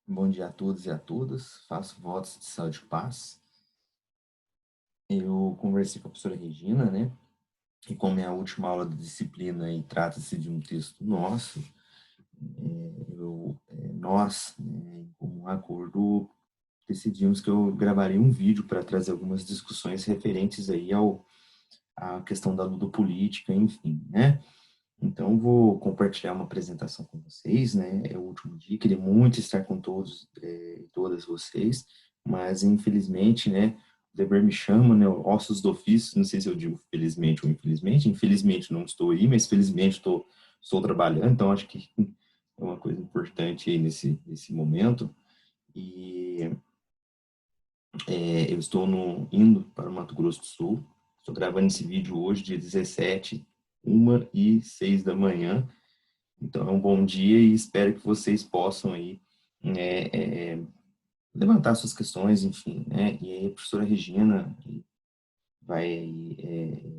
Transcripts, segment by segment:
Bom dia a todos e a todas. Faço votos de saúde e paz. Eu conversei com a professora Regina, né? E como é a última aula da disciplina e trata-se de um texto nosso, nós, né, em comum acordo, decidimos que eu gravaria um vídeo para trazer algumas discussões referentes aí à questão da ludopolítica, enfim, né? Então, vou compartilhar uma apresentação com vocês, né? É o último dia, queria muito estar com todos e todas vocês, mas infelizmente, né? O dever me chama, né? Ossos do ofício, não sei se eu digo felizmente ou infelizmente. Infelizmente não estou aí, mas felizmente estou trabalhando, então acho que é uma coisa importante aí nesse momento. E eu estou indo para o Mato Grosso do Sul, estou gravando esse vídeo hoje, dia 17, 1h06 da manhã. Então, é um bom dia e espero que vocês possam aí, levantar suas questões, enfim, né? E aí a professora Regina vai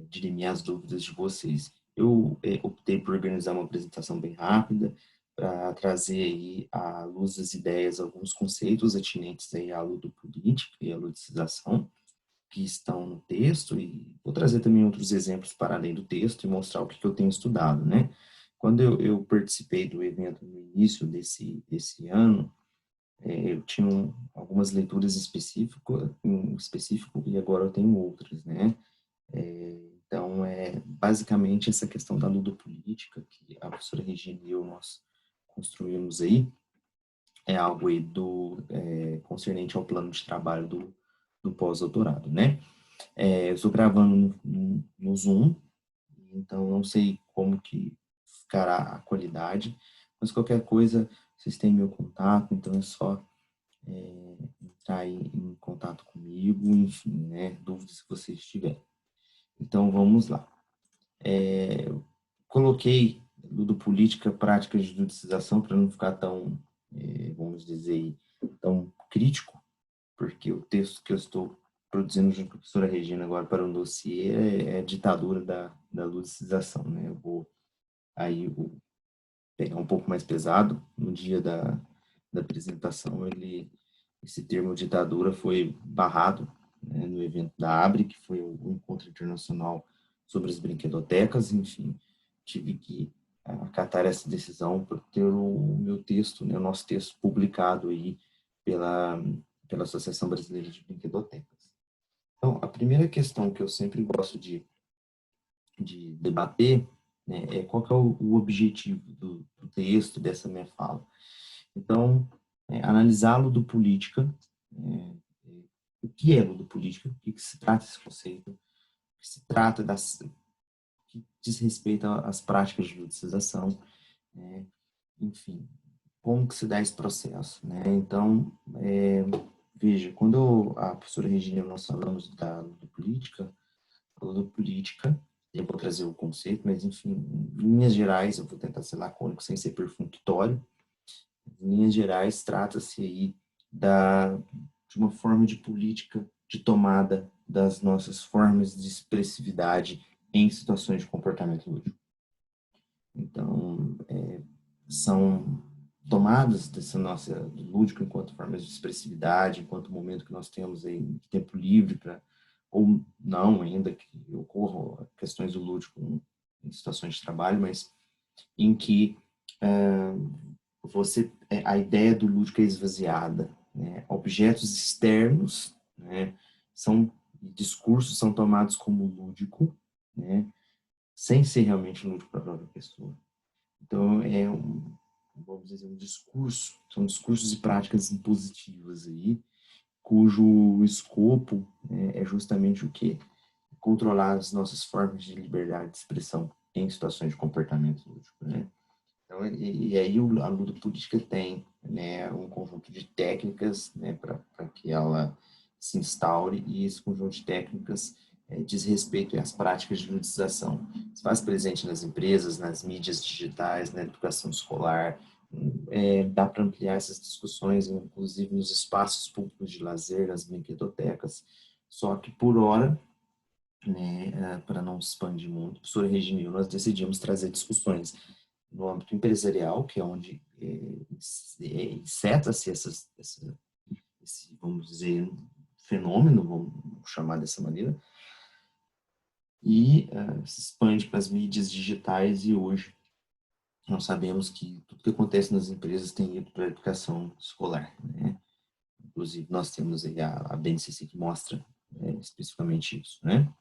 dirimir as dúvidas de vocês. Eu optei por organizar uma apresentação bem rápida para trazer aí à luz das ideias alguns conceitos atinentes aí à ludopolítica e à ludicização que estão no texto e vou trazer também outros exemplos para além do texto e mostrar o que eu tenho estudado, né? Quando eu participei do evento no início desse ano, eu tinha algumas leituras específico e agora eu tenho outras, né? Então, basicamente essa questão da ludopolítica que a professora Regina e eu nós construímos aí é algo aí concernente ao plano de trabalho do pós-doutorado, né? Eu estou gravando no Zoom, então não sei como que ficará a qualidade, mas qualquer coisa, vocês têm meu contato, então é só entrar aí em contato comigo, enfim, né, dúvidas que vocês tiverem. Então vamos lá. Eu coloquei ludopolítica, prática de judicialização, para não ficar tão, vamos dizer, tão crítico, porque o texto que eu estou produzindo junto com a professora Regina agora para um dossiê é a ditadura da ludicização, né? Eu vou aí pegar um pouco mais pesado no dia da apresentação, esse termo ditadura foi barrado, né, no evento da ABRE, que foi o Encontro Internacional sobre as Brinquedotecas, enfim, tive que acatar essa decisão por ter o meu texto, né, o nosso texto publicado aí pela Associação Brasileira de Brinquedotecas. Então, a primeira questão que eu sempre gosto de debater, né, é qual que é o objetivo do texto, dessa minha fala. Então, analisá-lo do política, o que é ludopolítica, o que se trata esse conceito, o que se trata que diz respeito às práticas de judicialização, né? Enfim, como que se dá esse processo, né? Então, veja, quando a professora Regina nós falamos da ludopolítica, a ludopolítica, eu vou trazer o conceito, mas enfim, em linhas gerais, eu vou tentar ser lacônico sem ser perfunctório. Em linhas gerais, trata-se aí de uma forma de política de tomada das nossas formas de expressividade em situações de comportamento lúdico. Então, são tomadas dessa nossa lúdico enquanto formas de expressividade, enquanto momento que nós temos aí de tempo livre para ou não ainda que ocorram questões do lúdico em situações de trabalho, mas em que a ideia do lúdico é esvaziada, né? Objetos externos, né, discursos são tomados como lúdico, né, sem ser realmente lúdico para a própria pessoa. Então, vamos dizer, um discurso, são discursos e práticas impositivas aí, cujo escopo, né, é justamente o quê? Controlar as nossas formas de liberdade de expressão em situações de comportamento lúdico, né? Então, e aí a ludopolítica tem, né, um conjunto de técnicas, né, para que ela se instaure, e esse conjunto de técnicas diz respeito às práticas de ludicização. Se faz presente nas empresas, nas mídias digitais, na educação escolar, dá para ampliar essas discussões, inclusive nos espaços públicos de lazer, nas brinquedotecas, só que por hora, né, para não expandir muito, professora Regina, nós decidimos trazer discussões no âmbito empresarial, que é onde seta-se esse, vamos dizer, fenômeno, vamos chamar dessa maneira, e se expande para as mídias digitais, e hoje nós sabemos que tudo que acontece nas empresas tem ido para a educação escolar, né? Inclusive, nós temos aí a BNCC que mostra especificamente isso, né?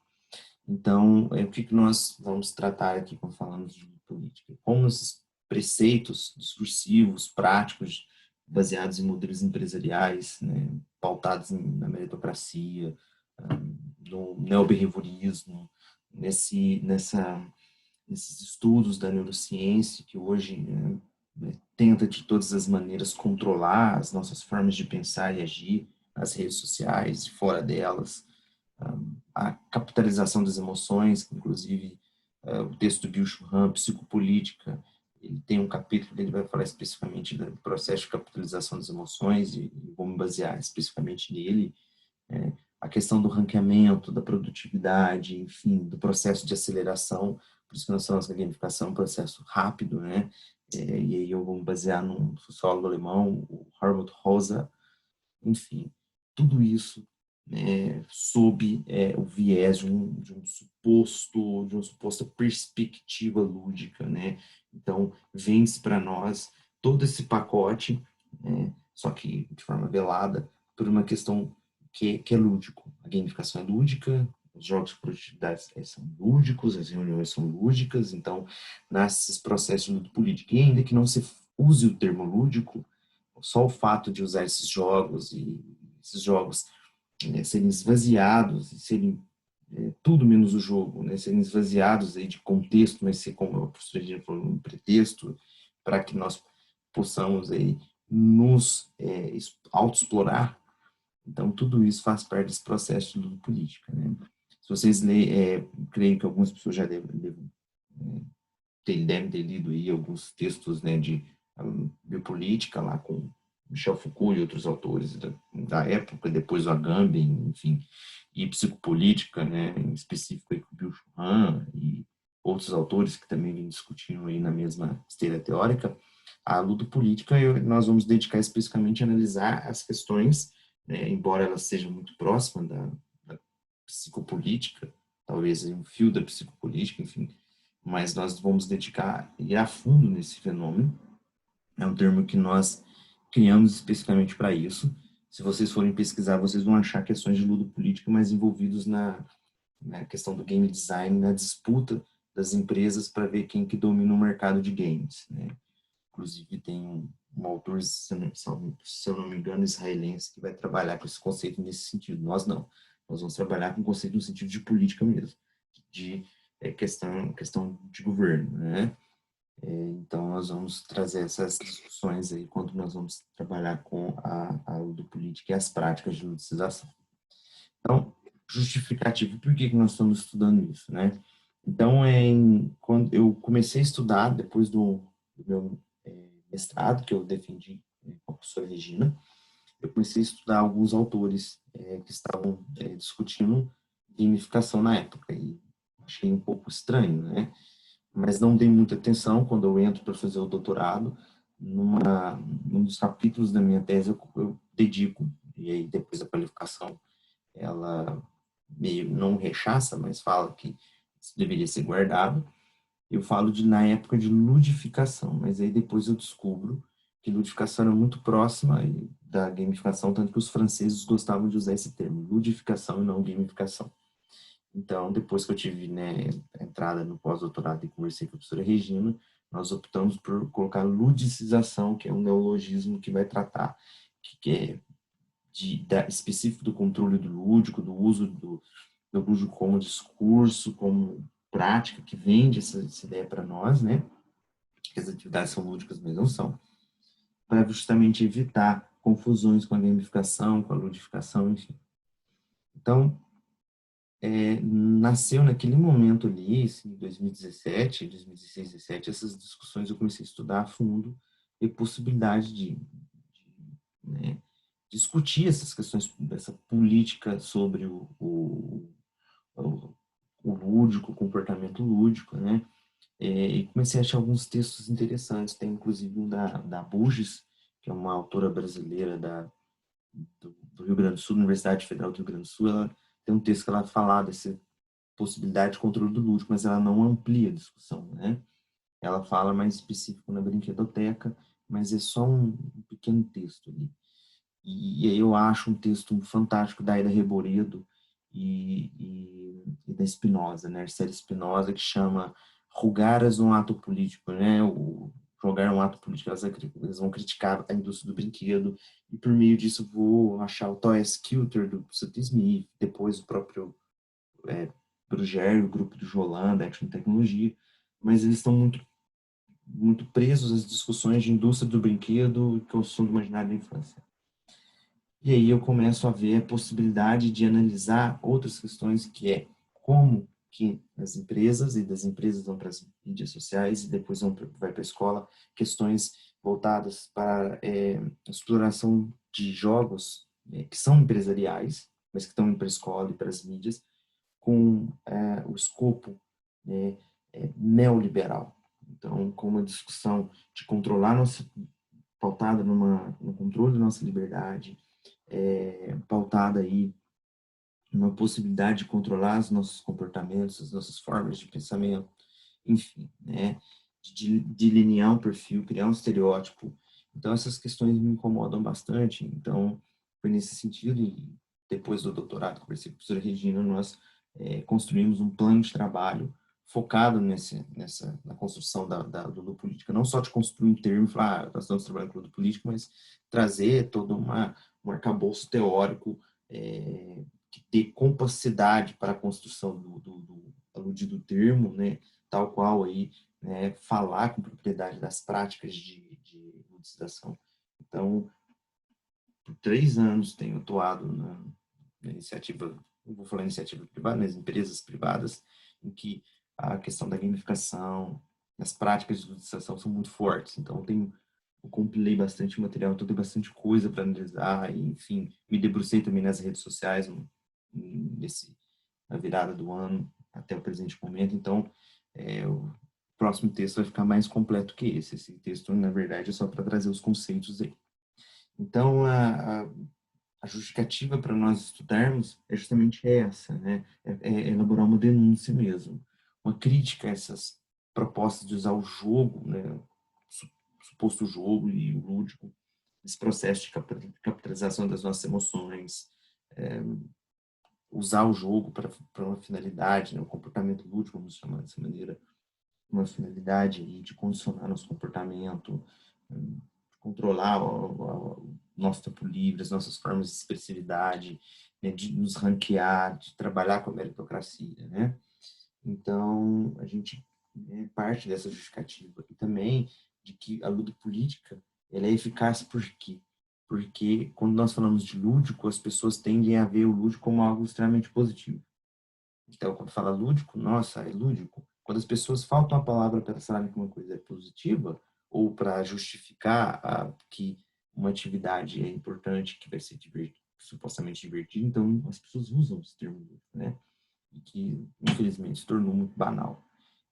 Então, o que nós vamos tratar aqui quando falamos de política? Como esses preceitos discursivos, práticos, baseados em modelos empresariais, né, pautados na meritocracia, no neoberrivorismo, nesses estudos da neurociência, que hoje tenta de todas as maneiras controlar as nossas formas de pensar e agir, as redes sociais e fora delas, a capitalização das emoções, inclusive o texto do Byung-Chul Han, Psicopolítica, ele tem um capítulo que ele vai falar especificamente do processo de capitalização das emoções e vou me basear especificamente nele, a questão do ranqueamento, da produtividade, enfim, do processo de aceleração, por isso que nós falamos que a gamificação é um processo rápido, né? E aí eu vou me basear num sociólogo alemão, o Hartmut Rosa, enfim, tudo isso sob o viés de uma suposta perspectiva lúdica, né? Então, vende-se para nós todo esse pacote, só que de forma velada, por uma questão que é lúdico. A gamificação é lúdica, os jogos de produtividade são lúdicos, as reuniões são lúdicas, então nasce esse processo de luta política. E ainda que não se use o termo lúdico, só o fato de usar esses jogos e esses jogos serem esvaziados e serem tudo menos o jogo, né, serem esvaziados aí de contexto, mas ser, como a professora Regina falou, um pretexto para que nós possamos aí nos autoexplorar. Então, tudo isso faz parte desse processo de luta política, né? Se vocês creio que algumas pessoas já devem ter lido aí alguns textos, né, de biopolítica lá com Michel Foucault e outros autores da época, depois o Agamben, enfim, e psicopolítica, né, em específico aí com o Byung-Chul Han e outros autores que também vêm discutindo aí na mesma esteira teórica. A luta política nós vamos dedicar especificamente a analisar as questões, né, embora elas sejam muito próximas da psicopolítica, talvez um fio da psicopolítica, enfim, mas nós vamos dedicar ir a fundo nesse fenômeno. É um termo que nós criamos especificamente para isso. Se vocês forem pesquisar, vocês vão achar questões de ludopolítica mais envolvidos na questão do game design, na disputa das empresas para ver quem que domina o mercado de games, né? Inclusive tem um autor, se eu não me engano, israelense, que vai trabalhar com esse conceito nesse sentido. Nós não. Nós vamos trabalhar com o conceito no sentido de política mesmo, de questão de governo, né? Então, nós vamos trazer essas discussões aí quando nós vamos trabalhar com a ludopolítica e as práticas de ludicização. Então, justificativo, por que nós estamos estudando isso, né? Então, quando eu comecei a estudar, depois do meu mestrado, que eu defendi com a professora Regina, eu comecei a estudar alguns autores que estavam discutindo gamificação na época, e achei um pouco estranho, né? Mas não dei muita atenção quando eu entro para fazer o doutorado. Num dos capítulos da minha tese eu dedico, e aí depois a qualificação ela meio não rechaça, mas fala que isso deveria ser guardado. Eu falo na época de ludificação, mas aí depois eu descubro que ludificação era muito próxima da gamificação, tanto que os franceses gostavam de usar esse termo, ludificação e não gamificação. Então, depois que eu tive, né, a entrada no pós-doutorado e conversei com a professora Regina, nós optamos por colocar ludicização, que é um neologismo que vai tratar, que é específico do controle do lúdico, do uso do lúdico como discurso, como prática, que vende essa ideia para nós, né, que as atividades são lúdicas, mas não são, para justamente evitar confusões com a gamificação, com a ludificação, enfim. Então, nasceu naquele momento ali, assim, em 2017, 2016, 2017, essas discussões eu comecei a estudar a fundo e possibilidade né, discutir essas questões, dessa política sobre o lúdico, o comportamento lúdico, né? E comecei a achar alguns textos interessantes. Tem inclusive um da Burgess, que é uma autora brasileira do Rio Grande do Sul, Universidade Federal do Rio Grande do Sul. Ela tem um texto que ela fala dessa possibilidade de controle do lúdico, mas ela não amplia a discussão, né? Ela fala mais específico na brinquedoteca, mas é só um pequeno texto ali. E aí eu acho um texto fantástico da Aida Reboredo e da Spinoza, né? Arcélio Spinoza, que chama Rugaras um ato político, né? O jogar um ato político, elas vão criticar a indústria do brinquedo, e por meio disso vou achar o Toys Kilter do Sutton Smith, depois o próprio Bruegel, o grupo do Jolan, da Action Tecnologia, mas eles estão muito presos às discussões de indústria do brinquedo que eu sou do imaginário da infância. E aí eu começo a ver a possibilidade de analisar outras questões, que é como que as empresas, e das empresas vão para as mídias sociais e depois vai para a escola, questões voltadas para a exploração de jogos que são empresariais, mas que estão indo para a escola e para as mídias, com o escopo né, neoliberal. Então, com uma discussão de controlar nossa, pautada no controle da nossa liberdade, pautada aí numa possibilidade de controlar os nossos comportamentos, as nossas formas de pensamento, enfim, né? De delinear um perfil, criar um estereótipo. Então, essas questões me incomodam bastante. Então, foi nesse sentido, e depois do doutorado, conversei com a professora Regina, nós construímos um plano de trabalho focado na construção do ludopolítica, não só de construir um termo e falar, nós estamos trabalhando com ludopolítica, mas trazer todo um arcabouço teórico que dê compacidade para a construção do aludido termo, né, tal qual aí, né, falar com propriedade das práticas de ludização. Então, por 3 anos tenho atuado na iniciativa, não vou falar iniciativa privada, mas empresas privadas, em que a questão da gamificação, as práticas de ludização são muito fortes. Então, eu compilei bastante material, então tem bastante coisa para analisar, e, enfim, me debrucei também nas redes sociais nesse, na virada do ano até o presente momento. Então, o próximo texto vai ficar mais completo que esse. Esse texto, na verdade, é só para trazer os conceitos aí. Então, a justificativa para nós estudarmos é justamente essa, né? É elaborar uma denúncia mesmo, uma crítica a essas propostas de usar o jogo, né? Suposto jogo e o lúdico, esse processo de capitalização das nossas emoções, usar o jogo para uma finalidade, né? O comportamento lúdico, vamos chamar dessa maneira, uma finalidade aí de condicionar nosso comportamento, controlar o nosso tempo livre, as nossas formas de expressividade, né, de nos ranquear, de trabalhar com a meritocracia, né? Então, a gente parte dessa justificativa e também de que a luta política ela é eficaz por quê? Porque quando nós falamos de lúdico, as pessoas tendem a ver o lúdico como algo extremamente positivo. Então, quando fala lúdico, nossa, é lúdico. Quando as pessoas faltam a palavra para falarem que uma coisa é positiva, ou para justificar que uma atividade é importante, que vai ser supostamente divertida, então as pessoas usam esse termo lúdico, né? E que, infelizmente, se tornou muito banal.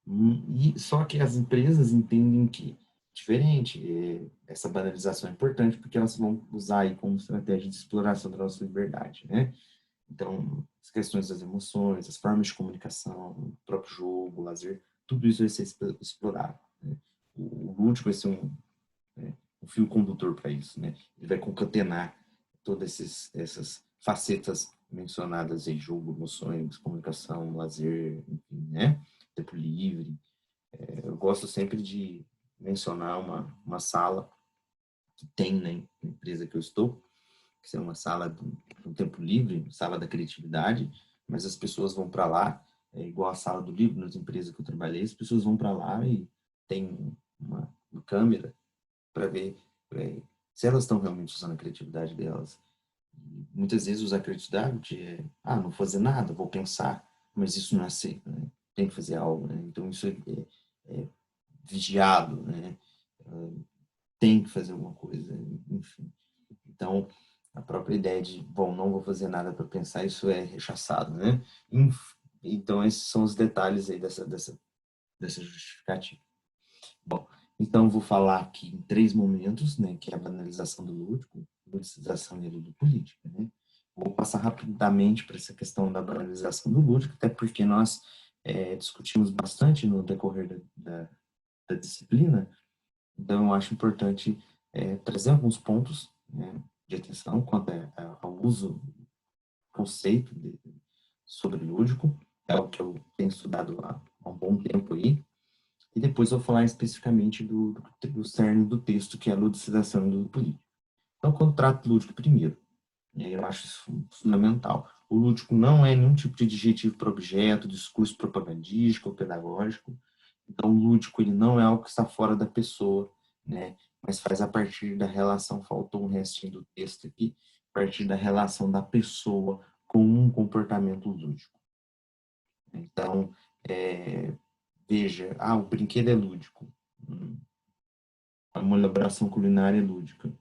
E só que as empresas entendem que, diferente, essa banalização é importante porque elas vão usar aí como estratégia de exploração da nossa liberdade, né? Então, as questões das emoções, as formas de comunicação, o próprio jogo, o lazer, tudo isso vai ser explorado, né? O lúdico vai ser um fio condutor para isso, né? Ele vai concatenar todas essas facetas mencionadas em jogo, emoções, comunicação, lazer, enfim, né? Tempo livre. Eu gosto sempre de mencionar uma sala que tem na empresa que eu estou, que é uma sala do tempo livre, sala da criatividade, mas as pessoas vão para lá, é igual a sala do livro nas empresas que eu trabalhei, as pessoas vão para lá e tem uma câmera para ver se elas estão realmente usando a criatividade delas. E muitas vezes usar a criatividade não fazer nada, vou pensar, mas isso não é aceito, né? Tem que fazer algo, né? Então isso é vigiado, né? Tem que fazer alguma coisa, enfim. Então, a própria ideia de, bom, não vou fazer nada para pensar, isso é rechaçado, né? Então, esses são os detalhes aí dessa dessa justificativa. Bom, então vou falar aqui em 3 momentos, né, que é a banalização do lúdico, ludicização e a ludopolítica, né. Vou passar rapidamente para essa questão da banalização do lúdico, até porque nós discutimos bastante no decorrer da disciplina, então eu acho importante trazer alguns pontos, né, de atenção quanto ao uso, conceito sobre lúdico, é o que eu tenho estudado há um bom tempo aí, e depois eu vou falar especificamente do cerne do texto, que é a ludicização do político. Então, quando trato lúdico primeiro, e aí eu acho isso fundamental, o lúdico não é nenhum tipo de adjetivo para objeto, discurso propagandístico ou pedagógico. Então, o lúdico ele não é algo que está fora da pessoa, né? Mas faz a partir da relação, faltou um restinho do texto aqui, a partir da relação da pessoa com um comportamento lúdico. Então, veja, o brinquedo é lúdico, uma elaboração culinária é lúdica.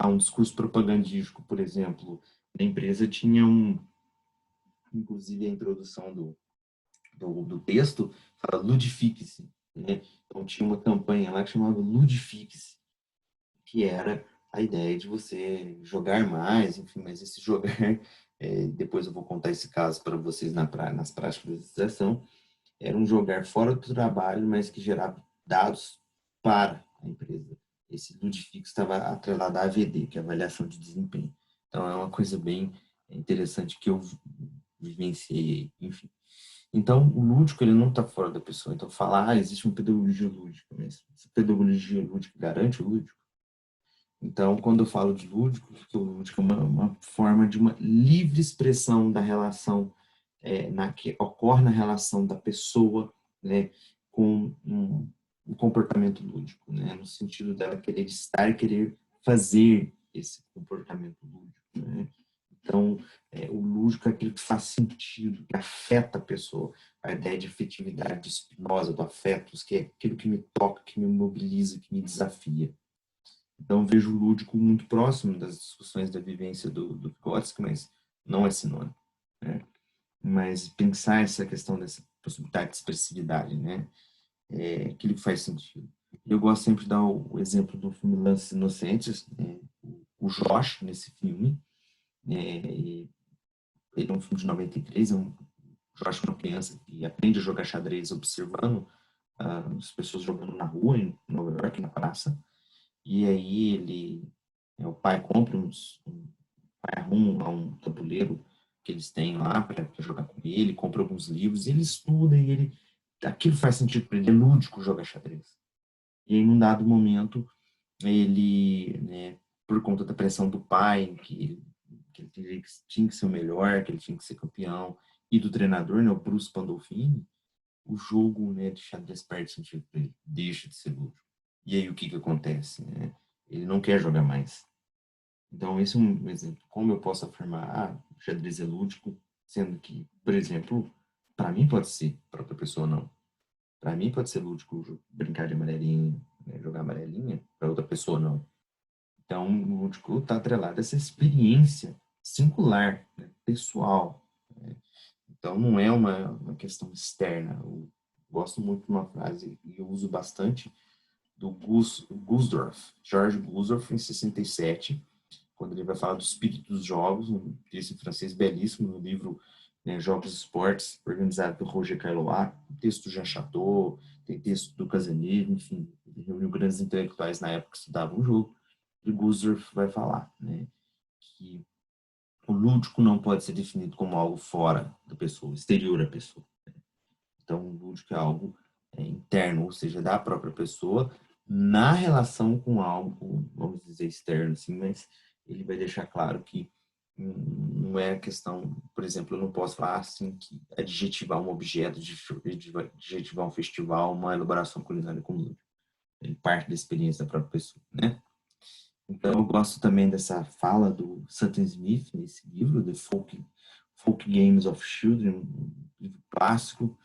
Um discurso propagandístico, por exemplo, a empresa tinha inclusive a introdução do texto, fala ludifique-se, né? Então tinha uma campanha lá que chamava Ludifique-se, que era a ideia de você jogar mais, enfim, mas esse jogar, depois eu vou contar esse caso para vocês nas práticas de administração, era um jogar fora do trabalho, mas que gerava dados para a empresa. Esse Ludifique estava atrelado à AVD, que é a avaliação de desempenho. Então, é uma coisa bem interessante que eu vivenciei, enfim. Então, o lúdico, ele não está fora da pessoa. Então, falar, existe uma pedagogia lúdica, mas essa pedagogia lúdica garante o lúdico? Então, quando eu falo de lúdico, o lúdico é uma forma de uma livre expressão da relação que ocorre na relação da pessoa, né, com um comportamento lúdico, né, no sentido dela querer estar, querer fazer esse comportamento lúdico, né. Então, o lúdico é aquilo que faz sentido, que afeta a pessoa, a ideia de afetividade, de Spinoza, do afetos, que é aquilo que me toca, que me mobiliza, que me desafia. Então, vejo o lúdico muito próximo das discussões da vivência do Vygotsky, mas não é sinônimo, né? Mas pensar essa questão dessa possibilidade de expressividade, né? É aquilo que faz sentido. Eu gosto sempre de dar o exemplo do filme Lances Inocentes, né? O Josh, nesse filme, ele é um filme de 93, o Josh é uma criança que aprende a jogar xadrez observando as pessoas jogando na rua, em Nova York, na praça, e aí o pai compra pai arruma um tabuleiro que eles têm lá para jogar com ele, compra alguns livros, e ele estuda e aquilo faz sentido para ele, é lúdico jogar xadrez. E aí, num dado momento, ele, né, por conta da pressão do pai, que ele tinha que ser o melhor, que ele tinha que ser campeão, e do treinador, né, o Bruce Pandolfini, o jogo, né, de xadrez perde sentido para ele, deixa de ser lúdico. E aí o que acontece? Né? Ele não quer jogar mais. Então, esse é um exemplo. Como eu posso afirmar, o xadrez é lúdico, sendo que, por exemplo, para mim pode ser, para outra pessoa não. Para mim pode ser lúdico brincar de amarelinha, né, jogar amarelinha, para outra pessoa não. Então, o lúdico está atrelado a essa experiência singular, né, pessoal. Né? Então, não é uma questão externa. Eu gosto muito de uma frase, e eu uso bastante, do Gusdorff, George Gusdorff, em 67, quando ele vai falar do espírito dos jogos, um texto em francês belíssimo, no livro, né, Jogos e Esportes, organizado por Roger Caillois, texto do Jean Chateau, tem texto do Cazeneuve, enfim, ele reuniu grandes intelectuais na época que estudavam o jogo, e Gusdorff vai falar, né, que o lúdico não pode ser definido como algo fora da pessoa, exterior à pessoa. Então, o lúdico é algo interno, ou seja, da própria pessoa, na relação com algo, vamos dizer, externo, assim, mas ele vai deixar claro que não é questão, por exemplo, eu não posso falar assim que adjetivar um objeto, adjetivar um festival, uma elaboração culinária com lúdico. Ele parte da experiência da própria pessoa, né? Então, eu gosto também dessa fala do Sutton Smith nesse livro, The Folk Games of Children, um livro clássico.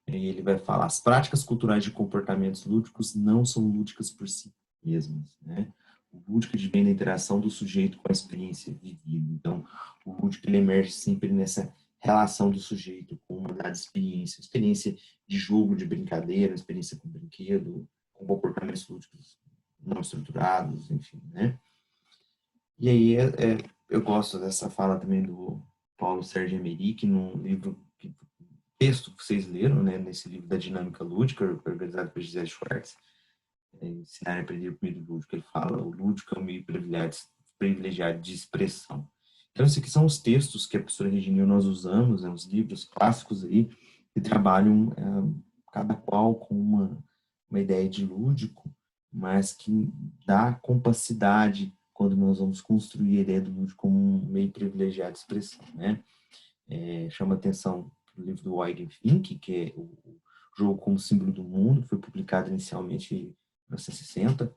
E ele vai falar: as práticas culturais de comportamentos lúdicos não são lúdicas por si mesmas, né? O lúdico vem da interação do sujeito com a experiência vivida. Então, o lúdico ele emerge sempre nessa relação do sujeito com uma das experiência de jogo, de brincadeira, experiência com brinquedo, com comportamentos lúdicos não estruturados, enfim, né? E aí eu gosto dessa fala também do Paulo Sérgio Emerick, num livro, texto que vocês leram, né, nesse livro da Dinâmica Lúdica, organizado por Gisele Schwartz, Ensinar a Aprender por Meio do Lúdico. Ele fala: o lúdico é um meio privilegiado de expressão. Então, esses aqui são os textos que a professora Regina e nós usamos, né, os livros clássicos aí, que trabalham cada qual com uma ideia de lúdico, mas que dá compacidade quando nós vamos construir a ideia do lúdico como um meio privilegiado de expressão, né? Chama atenção o livro do Eugen Fink, que é o Jogo como Símbolo do Mundo, que foi publicado inicialmente em 1960,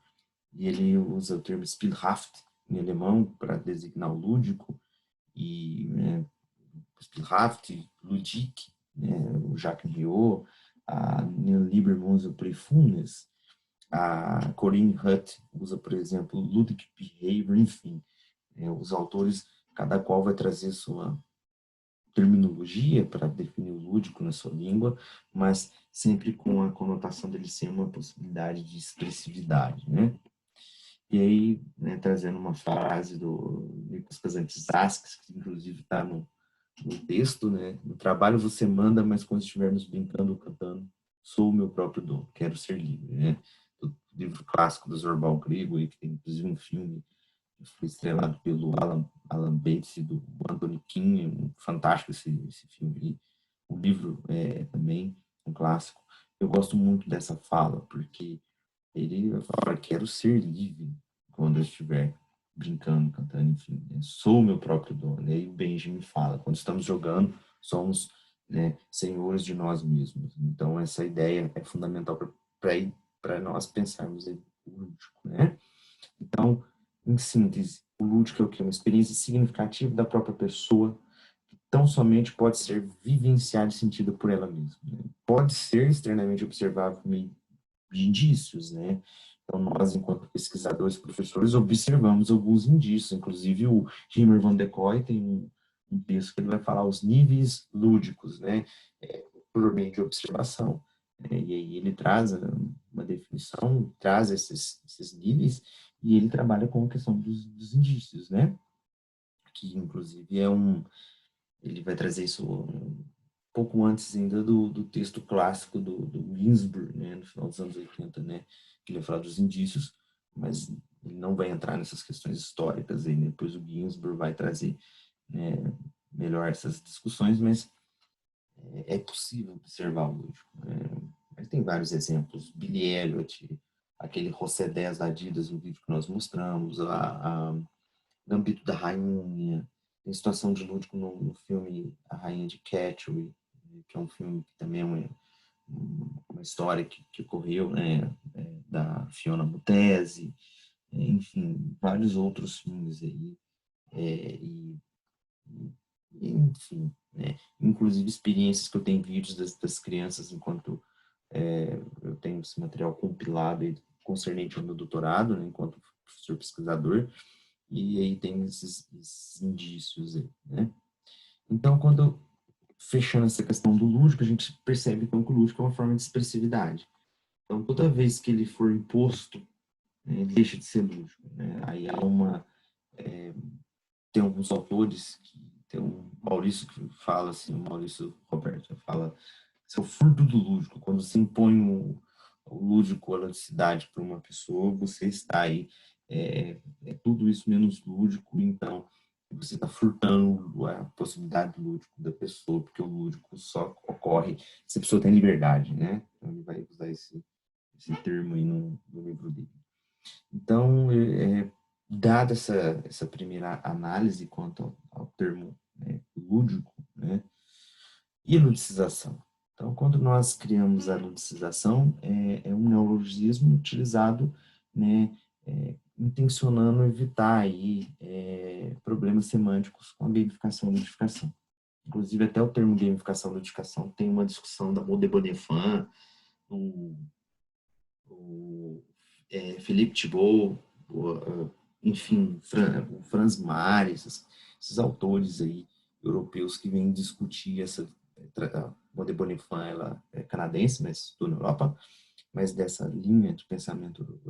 e ele usa o termo Spielhaft, em alemão, para designar o lúdico, e Spielhaft, Ludic, né, o Jacques Riot, a Neil Lieberman usa Playfulness, a Corinne Hutt usa, por exemplo, Ludic Behavior, enfim, os autores, cada qual vai trazer sua terminologia para definir o lúdico na sua língua, mas sempre com a conotação dele ser uma possibilidade de expressividade, né? E aí, né, trazendo uma frase do Nicolas Kazantzakis, que inclusive está no texto, né? No trabalho você manda, mas quando estivermos brincando ou cantando, sou o meu próprio dono, quero ser livre, né? O livro clássico do Zorba Grego, que tem inclusive um filme que foi estrelado pelo Alan Bates e do Anthony King, fantástico esse filme. O livro é também um clássico. Eu gosto muito dessa fala, porque ele fala: quero ser livre quando eu estiver brincando, cantando, enfim, né? Sou o meu próprio dono. E aí o Benjamin fala: quando estamos jogando, somos, né, senhores de nós mesmos. Então, essa ideia é fundamental para nós pensarmos em lúdico, né? Então, em síntese, o lúdico é o quê? Uma experiência significativa da própria pessoa, que tão somente pode ser vivenciada e sentida por ela mesma, né? Pode ser externamente observável por meio de indícios, né? Então, nós, enquanto pesquisadores e professores, observamos alguns indícios. Inclusive, o Riemer van der Kooi tem um texto que ele vai falar os níveis lúdicos, né? Por meio de observação. E aí ele traz uma definição, traz esses níveis, e ele trabalha com a questão dos indícios, né? Que, inclusive, ele vai trazer isso um pouco antes ainda do texto clássico do Ginsberg, né, no final dos anos 80, né, que ele vai falar dos indícios, mas ele não vai entrar nessas questões históricas aí, né? Depois o Ginsberg vai trazer, né, melhor essas discussões, mas é possível observar o lúdico, né? Mas tem vários exemplos: Billy Elliot, aquele José 10 da Adidas, no vídeo que nós mostramos, a Gambito da Rainha, tem situação de lúdico no filme A Rainha de Catchway, que é um filme que também é uma história que ocorreu, né, da Fiona Mutesi, enfim, vários outros filmes aí, e, enfim, né, inclusive experiências que eu tenho vídeos das crianças enquanto eu tenho esse material compilado concernente ao meu doutorado, né, enquanto professor pesquisador, e aí tem esses indícios aí, né? Então, quando fechando essa questão do lúdico, a gente percebe então que o lúdico é uma forma de expressividade. Então, toda vez que ele for imposto, né, ele deixa de ser lúdico, né? Aí há tem alguns autores, tem um Maurício que fala assim, o Maurício Roberto fala: esse é o furto do lúdico. Quando você impõe o lúdico, a ludicidade para uma pessoa, você está aí, tudo isso menos lúdico, então você está furtando a possibilidade do lúdico da pessoa, porque o lúdico só ocorre se a pessoa tem liberdade, né? Então ele vai usar esse termo aí no livro dele. Então, dada essa primeira análise quanto ao termo, né, lúdico, né, e ludicização. Então, quando nós criamos a ludicização, é um neologismo utilizado, né, intencionando evitar aí, problemas semânticos com a gamificação e ludificação. Inclusive, até o termo gamificação e ludificação tem uma discussão da Maud de Bonifant, o Philippe Thibault, enfim, o Franz Marc, esses autores aí europeus que vêm discutir a Maudie Bonifant, ela é canadense, mas estuda na Europa, mas dessa linha de pensamento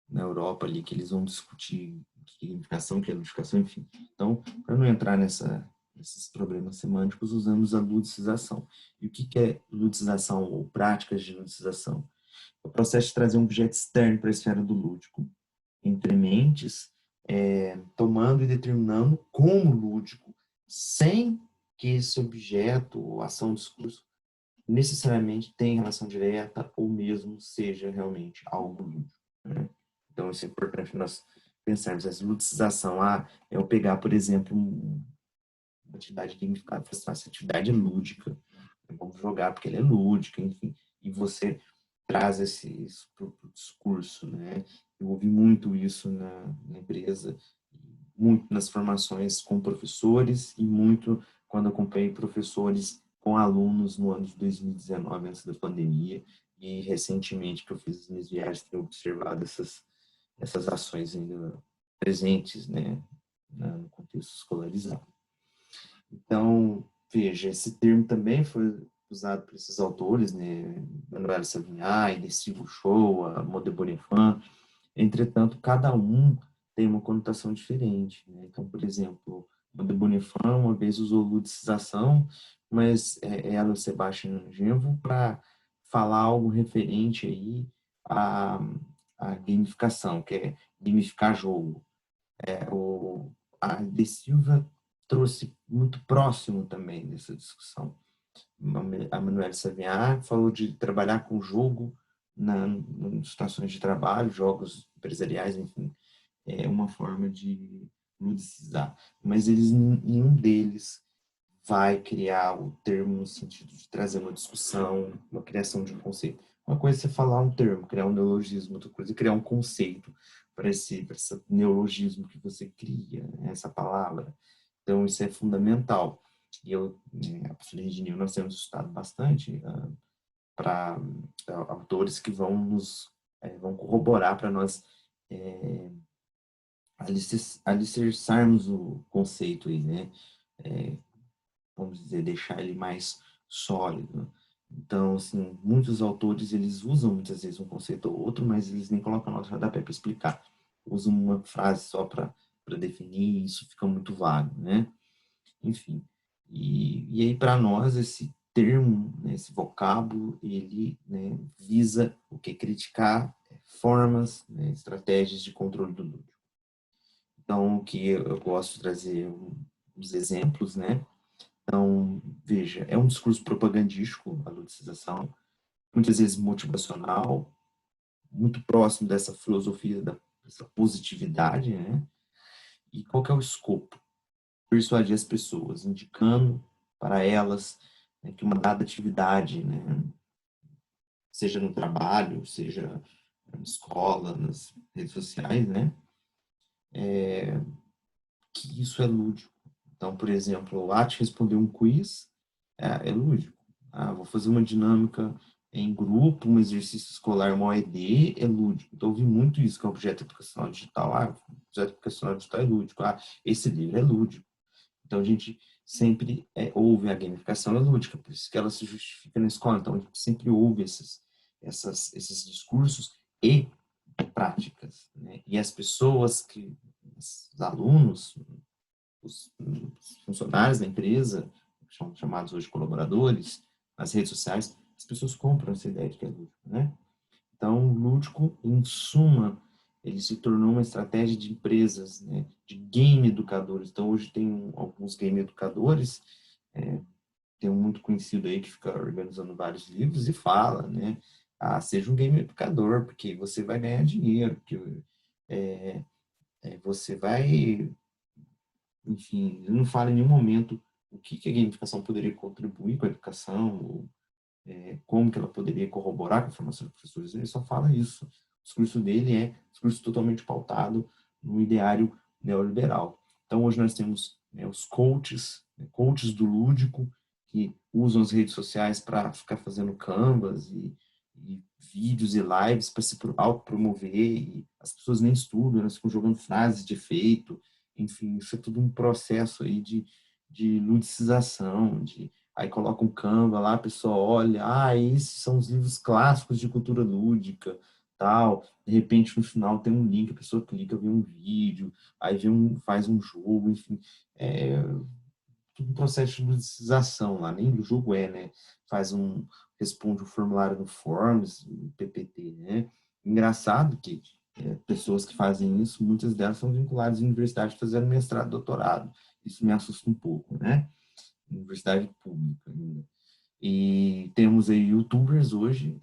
na Europa ali, que eles vão discutir que é gamificação, que é ludificação, enfim. Então, para não entrar nesses problemas semânticos, usamos a ludicização. E o que é ludicização ou práticas de ludicização? É o processo de trazer um objeto externo para a esfera do lúdico, entre mentes, tomando e determinando como lúdico, sem que esse objeto ou ação, discurso, necessariamente tenha relação direta ou mesmo seja realmente algo lúdico, né? Então, isso é importante nós pensarmos. Essa ludicização, é eu pegar, por exemplo, uma atividade gamificada, essa atividade é lúdica, vamos jogar porque ela é lúdica, enfim, e você traz isso para o discurso, né? Eu ouvi muito isso na empresa, muito nas formações com professores e muito quando acompanhei professores com alunos no ano de 2019, antes da pandemia, e recentemente que eu fiz as minhas viagens, tenho observado essas ações ainda presentes, né, no contexto escolarizado. Então, veja, esse termo também foi usado por esses autores, né, Manuel Savigny, Idessi Gouchot, Maudie Bonifant. Entretanto, cada um tem uma conotação diferente, né? Então, por exemplo, Maudie Bonifant uma vez usou ludicização, mas ela, Sebastian Genvo, para falar algo referente aí à gamificação, que é gamificar jogo. A De Silva trouxe muito próximo também dessa discussão. A Manuela Savigny falou de trabalhar com jogo em situações de trabalho, jogos empresariais, enfim, é uma forma de ludicizar. Mas nenhum deles vai criar o termo no sentido de trazer uma discussão, uma criação de um conceito. Uma coisa é você falar um termo, criar um neologismo, outra coisa é criar um conceito para esse neologismo que você cria, né, essa palavra. Então, isso é fundamental. E a professora Reginil, nós temos estudado bastante para autores que vão corroborar para nós alicerçarmos o conceito aí, né? Vamos dizer, deixar ele mais sólido. Então, assim, muitos autores, eles usam muitas vezes um conceito ou outro, mas eles nem colocam nota de rodapé para explicar. Usam uma frase só para definir e isso fica muito vago, né? Enfim. E aí, para nós, esse termo, né, esse vocábulo, ele, né, visa o que? Criticar formas, né, estratégias de controle do lúdico. Então, o que eu gosto de trazer uns exemplos, né? Então, veja, é um discurso propagandístico, a ludicização, muitas vezes motivacional, muito próximo dessa filosofia dessa positividade, né? E qual que é o escopo? Persuadir as pessoas, indicando para elas, né, que uma dada atividade, né, seja no trabalho, seja na escola, nas redes sociais, né, que isso é lúdico. Então, por exemplo, o ato de responder um quiz é lúdico. Vou fazer uma dinâmica em grupo, um exercício escolar, uma OED, é lúdico. Então, eu vi muito isso com o objeto educacional digital. Objeto educacional digital é lúdico. Esse livro é lúdico. Então, a gente sempre ouve a gamificação é lúdica, por isso que ela se justifica na escola. Então, a gente sempre ouve esses discursos e práticas, né? E as pessoas os alunos, os funcionários da empresa, são chamados hoje colaboradores, nas redes sociais, as pessoas compram essa ideia de que é lúdico, né? Então, o lúdico, em suma, ele se tornou uma estratégia de empresas, né, de game educadores. Então, hoje tem alguns game educadores, tem um muito conhecido aí que fica organizando vários livros e fala, né, seja um game educador, porque você vai ganhar dinheiro, porque é, você vai, enfim, ele não fala em nenhum momento o que a gamificação poderia contribuir com a educação, ou como que ela poderia corroborar com a formação dos professores, ele só fala isso. O discurso dele é um discurso totalmente pautado no ideário neoliberal. Então, hoje nós temos, né, os coaches, né, coaches do lúdico, que usam as redes sociais para ficar fazendo canvas e vídeos e lives para se autopromover, e as pessoas nem estudam, elas ficam jogando frases de efeito, enfim, isso é tudo um processo aí de ludicização, de aí coloca um Canva lá, a pessoa olha, esses são os livros clássicos de cultura lúdica, tal. De repente, no final tem um link, a pessoa clica, vê um vídeo, aí faz um jogo, enfim. É tudo um processo de ludicização lá, nem o jogo né? Responde o formulário no Forms, o PPT, né? Engraçado que pessoas que fazem isso, muitas delas são vinculadas à universidade fazendo mestrado, doutorado. Isso me assusta um pouco, né? Universidade pública ainda. E temos aí youtubers hoje,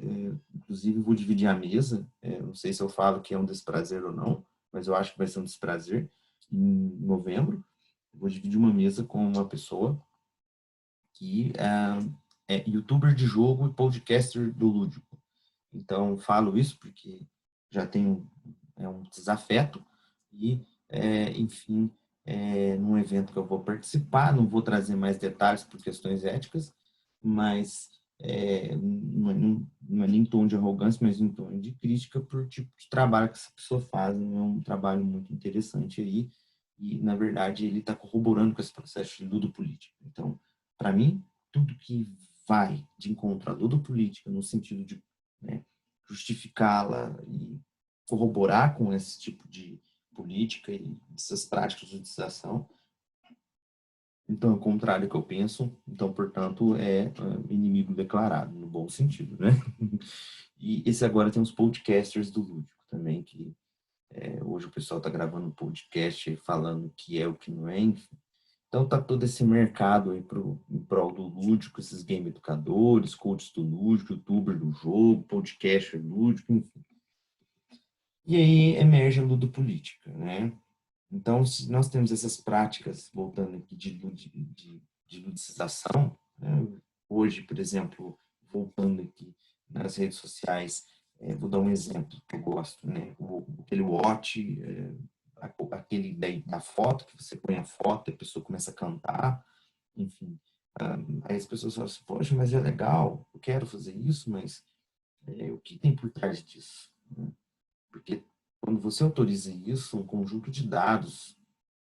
inclusive vou dividir a mesa, não sei se eu falo que é um desprazer ou não, mas eu acho que vai ser um desprazer, em novembro. Eu vou dividir uma mesa com uma pessoa que é youtuber de jogo e podcaster do lúdico. Então, falo isso porque já tenho um desafeto e, enfim, num evento que eu vou participar, não vou trazer mais detalhes por questões éticas, mas não é nem tom de arrogância, mas em tom de crítica por tipo de trabalho que essa pessoa faz, não é um trabalho muito interessante aí, e, na verdade, ele está corroborando com esse processo de ludopolítica. Então, para mim, tudo que vai de encontro à ludopolítica, no sentido de, né, justificá-la e corroborar com esse tipo de política e essas práticas de utilização. Então, é o contrário que eu penso. Então, portanto, é inimigo declarado, no bom sentido, né? E esse agora tem os podcasters do Lúdico também, que hoje o pessoal está gravando um podcast falando o que é o que não é, enfim. Então tá todo esse mercado aí em prol do lúdico, esses game educadores, coaches do lúdico, youtuber do jogo, podcaster lúdico, enfim. E aí emerge a ludopolítica, né? Então, se nós temos essas práticas, voltando aqui, de ludicização, né? Hoje, por exemplo, voltando aqui nas redes sociais, vou dar um exemplo que eu gosto, né? Aquele watch, aquele da foto, que você põe a foto e a pessoa começa a cantar, enfim. Aí as pessoas falam assim, poxa, mas é legal, eu quero fazer isso, mas o que tem por trás disso? Né? Porque quando você autoriza isso, um conjunto de dados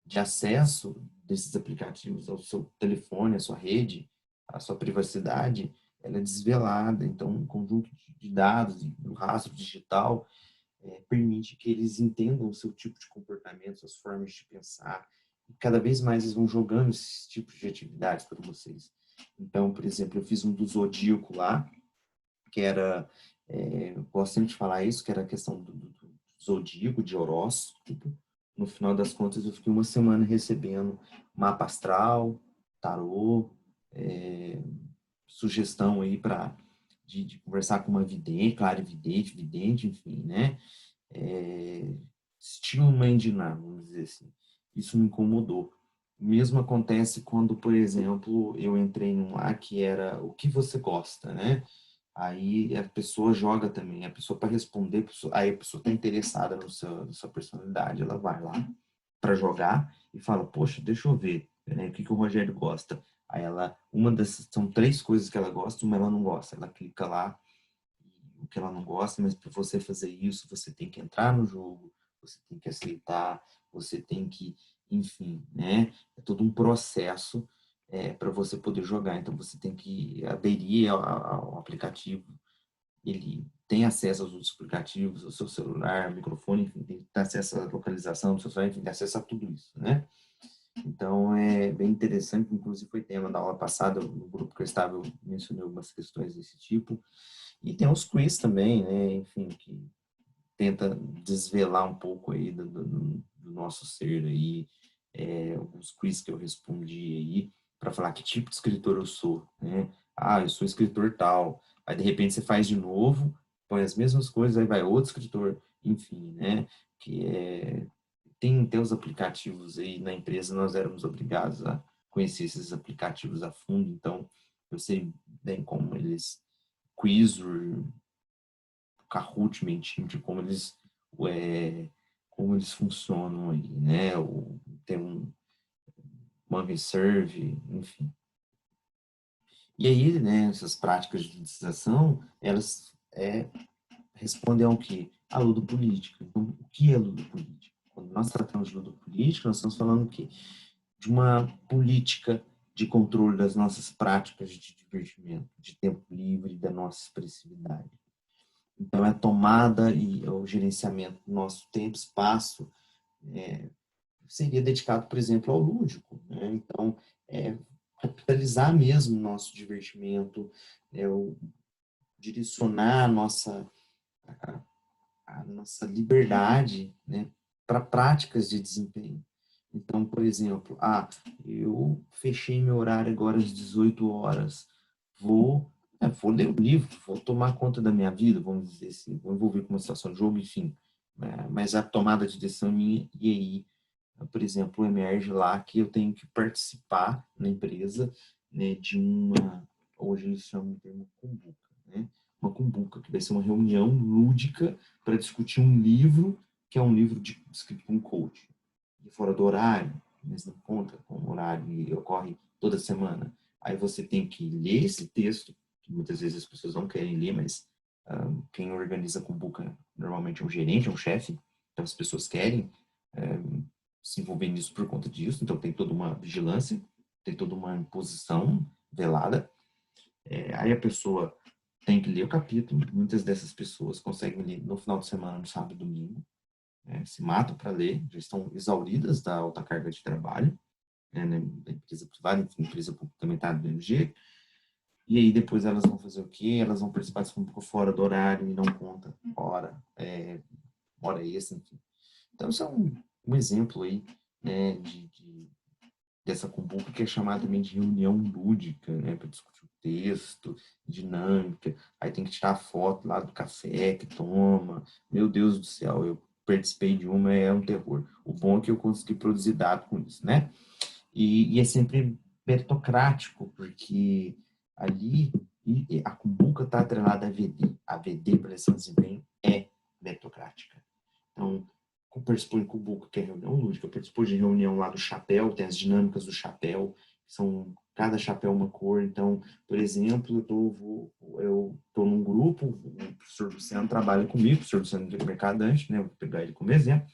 de acesso desses aplicativos ao seu telefone, à sua rede, à sua privacidade, ela é desvelada. Então, um conjunto de dados do rastro digital permite que eles entendam o seu tipo de comportamento, suas formas de pensar. E cada vez mais eles vão jogando esses tipos de atividades para vocês. Então, por exemplo, eu fiz um do Zodíaco lá, que era, eu gosto sempre de falar isso, que era a questão do zodíaco, de horóscopo. No final das contas, eu fiquei uma semana recebendo mapa astral, tarô, sugestão aí de conversar com uma vidente, clarividente, vidente, enfim, né? Estilo Mandiná, vamos dizer assim. Isso me incomodou. O mesmo acontece quando, por exemplo, eu entrei num lá que era o que você gosta, né? Aí a pessoa joga também, a pessoa para responder, aí a pessoa está interessada na sua personalidade, ela vai lá para jogar e fala, poxa, deixa eu ver, né, o que o Rogério gosta. Aí uma dessas, são três coisas que ela gosta, uma ela não gosta. Ela clica lá, o que ela não gosta, mas para você fazer isso, você tem que entrar no jogo, você tem que aceitar, você tem que, enfim, né? É todo um processo para você poder jogar. Então, você tem que aderir ao aplicativo. Ele tem acesso aos outros aplicativos, ao seu celular, microfone, enfim, tem acesso à localização do seu celular, enfim, tem acesso a tudo isso, né? Então, é bem interessante, inclusive foi tema da aula passada, no grupo que eu estava, eu mencionei algumas questões desse tipo. E tem os quiz também, né? Enfim, que tenta desvelar um pouco aí do nosso ser aí, alguns quiz que eu respondi aí, para falar que tipo de escritor eu sou, né? Ah, eu sou escritor tal. Aí, de repente, você faz de novo, põe as mesmas coisas, aí vai outro escritor, enfim, né? Que tem os aplicativos aí na empresa, nós éramos obrigados a conhecer esses aplicativos a fundo, então eu sei bem como eles, Quizor, Kahoot, Mentimeter, como eles funcionam aí, né? Tem uma reserve, enfim. E aí, né, essas práticas de utilização, elas respondem ao quê? A ludopolítica. Então, o que é ludopolítica? Quando nós tratamos de ludopolítica, nós estamos falando o quê? De uma política de controle das nossas práticas de divertimento, de tempo livre, da nossa expressividade. Então, a tomada e o gerenciamento do nosso tempo, espaço, seria dedicado, por exemplo, ao lúdico, né? Então, capitalizar mesmo o nosso divertimento, direcionar a nossa liberdade, né, para práticas de desempenho. Então, por exemplo, eu fechei meu horário agora às 18 horas, vou ler o livro, vou tomar conta da minha vida, vamos dizer assim, vou envolver com uma situação de jogo, enfim, né, mas a tomada de decisão minha, e aí, por exemplo, emerge lá que eu tenho que participar na empresa, né, de hoje eles chamam o termo cumbuca, né, uma cumbuca, que vai ser uma reunião lúdica para discutir um livro, que é um livro escrito por um coach, de fora do horário, mas não conta com o horário e ocorre toda semana. Aí você tem que ler esse texto, que muitas vezes as pessoas não querem ler, mas quem organiza a cumbuca normalmente é um gerente, é um chefe, então as pessoas querem se envolver nisso por conta disso, então tem toda uma vigilância, tem toda uma imposição velada. Aí a pessoa tem que ler o capítulo, muitas dessas pessoas conseguem ler no final de semana, no sábado e domingo, se matam para ler, já estão exauridas da alta carga de trabalho, na empresa privada, enfim, empresa pública também está do mesmo jeito, e aí depois elas vão fazer o quê? Elas vão participar um pouco fora do horário e não conta hora extra, enfim. Então, isso é um exemplo aí, né, dessa cumbuca que é chamada também de reunião lúdica, né, para discutir o texto, dinâmica, aí tem que tirar a foto lá do café que toma, meu Deus do céu, eu participei de uma, é um terror. O bom é que eu consegui produzir dado com isso, né? E é sempre meritocrático, porque ali a cumbuca está atrelada à VD. A VD, pressão de desempenho, é meritocrática. Então, participou em Cumbuca, que é reunião lúdica, participou de reunião lá do chapéu, tem as dinâmicas do chapéu, são cada chapéu uma cor. Então, por exemplo, eu tô num grupo, o professor Luciano trabalha comigo, o professor Luciano é mercadante, né? Vou pegar ele como exemplo.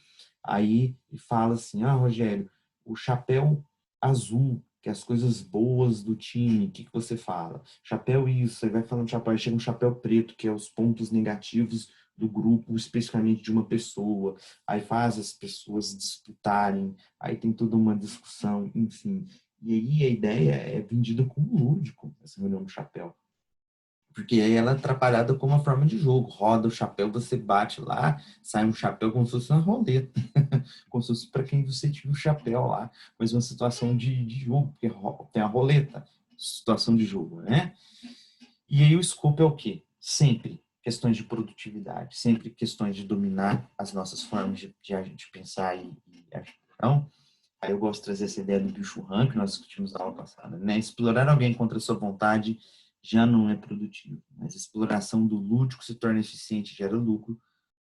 Aí ele fala assim: Rogério, o chapéu azul, que é as coisas boas do time, o que você fala? Chapéu isso, aí vai falando chapéu, aí chega um chapéu preto, que é os pontos negativos do grupo, especificamente de uma pessoa, aí faz as pessoas disputarem, aí tem toda uma discussão, enfim. E aí a ideia é vendida como lúdico, essa reunião do chapéu. Porque aí ela é atrapalhada como uma forma de jogo. Roda o chapéu, você bate lá, sai um chapéu como se fosse uma roleta. Como se fosse para quem você tira o chapéu lá. Mas uma situação de jogo, porque tem a roleta, situação de jogo, né? E aí o escopo é o quê? Sempre questões de produtividade, sempre questões de dominar as nossas formas de pensar e agir. Então, aí eu gosto de trazer essa ideia do bicho rã, que nós discutimos na aula passada, né? Explorar alguém contra a sua vontade já não é produtivo, mas a exploração do lúdico se torna eficiente, gera lucro,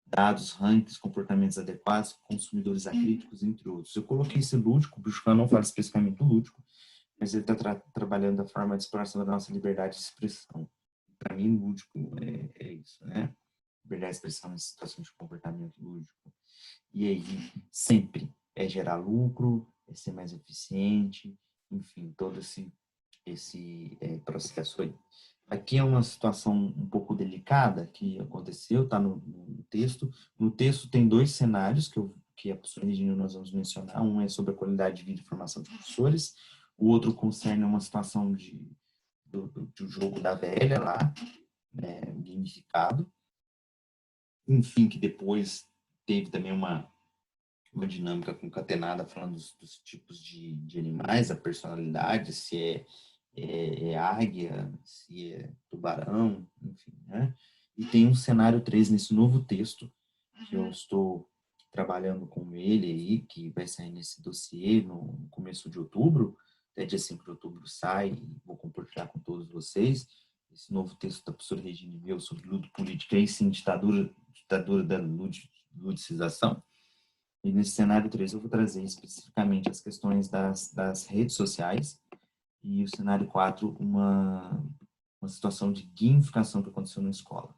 dados, rankings, comportamentos adequados, consumidores acríticos, entre outros. Eu coloquei esse lúdico, o bicho rã não fala especificamente do lúdico, mas ele está trabalhando da forma de exploração da nossa liberdade de expressão. Para mim, lúdico é isso, né? Liberdade de expressão em situações de comportamento lúdico. E aí, sempre é gerar lucro, é ser mais eficiente, enfim, todo esse processo aí. Aqui é uma situação um pouco delicada que aconteceu, está no texto. No texto tem dois cenários que a professora Regina nós vamos mencionar. Um é sobre a qualidade de vida e formação de professores, o outro concerne uma situação do jogo da velha lá, gamificado. Enfim, que depois teve também uma dinâmica concatenada falando dos tipos de animais, a personalidade, se é águia, se é tubarão, enfim, né? E tem um cenário 3 nesse novo texto, que eu estou trabalhando com ele aí, que vai sair nesse dossiê no começo de outubro, até dia 5 de outubro sai, e vou compartilhar com todos vocês, esse novo texto da professora Regina Meu sobre ludopolítica e sim ditadura da ludicização. E nesse cenário 3 eu vou trazer especificamente as questões das redes sociais e o cenário 4 uma situação de gamificação que aconteceu na escola.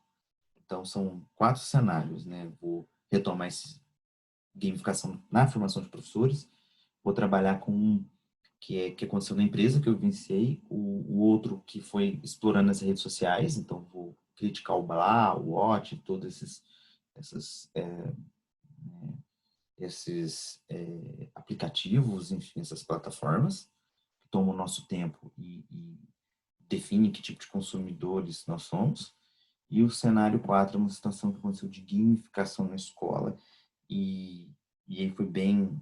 Então, são 4 cenários, né? Vou retomar essa gamificação na formação de professores, vou trabalhar com que aconteceu na empresa que eu vivenciei, o outro que foi explorando as redes sociais, então vou criticar o Blá, o Watch, todos essas, aplicativos, enfim, essas plataformas que tomam o nosso tempo e definem que tipo de consumidores nós somos. E o cenário 4 é uma situação que aconteceu de gamificação na escola e aí foi bem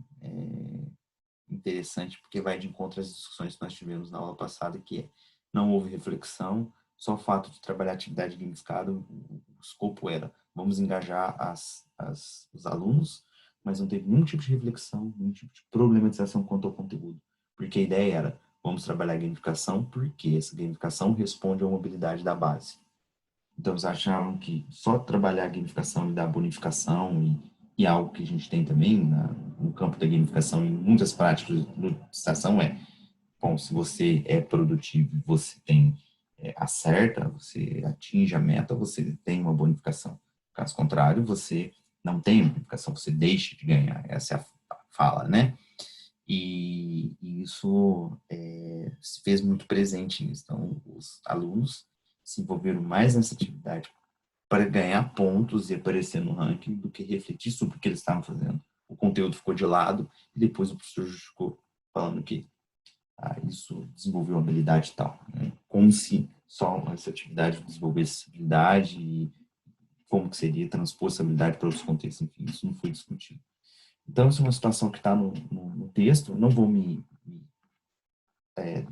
interessante, porque vai de encontro às discussões que nós tivemos na aula passada, que não houve reflexão, só o fato de trabalhar atividade gamificada, o escopo era, vamos engajar os alunos, mas não teve nenhum tipo de reflexão, nenhum tipo de problematização quanto ao conteúdo, porque a ideia era, vamos trabalhar a gamificação, porque essa gamificação responde à mobilidade da base. Então, eles achavam que só trabalhar a gamificação e dar bonificação e algo que a gente tem também no campo da gamificação em muitas práticas de estação bom, se você é produtivo, você tem acerta, você atinge a meta, você tem uma bonificação. Caso contrário, você não tem bonificação, você deixa de ganhar. Essa é a fala, né? E isso se fez muito presente. Então, os alunos se envolveram mais nessa atividade para ganhar pontos e aparecer no ranking do que refletir sobre o que eles estavam fazendo. O conteúdo ficou de lado e depois o professor ficou falando que isso desenvolveu habilidade e tal. Né? Como se só essa atividade desenvolvesse habilidade e como que seria transpor essa habilidade para outros contextos. Enfim, isso não foi discutido. Então, essa é uma situação que está no texto, não vou me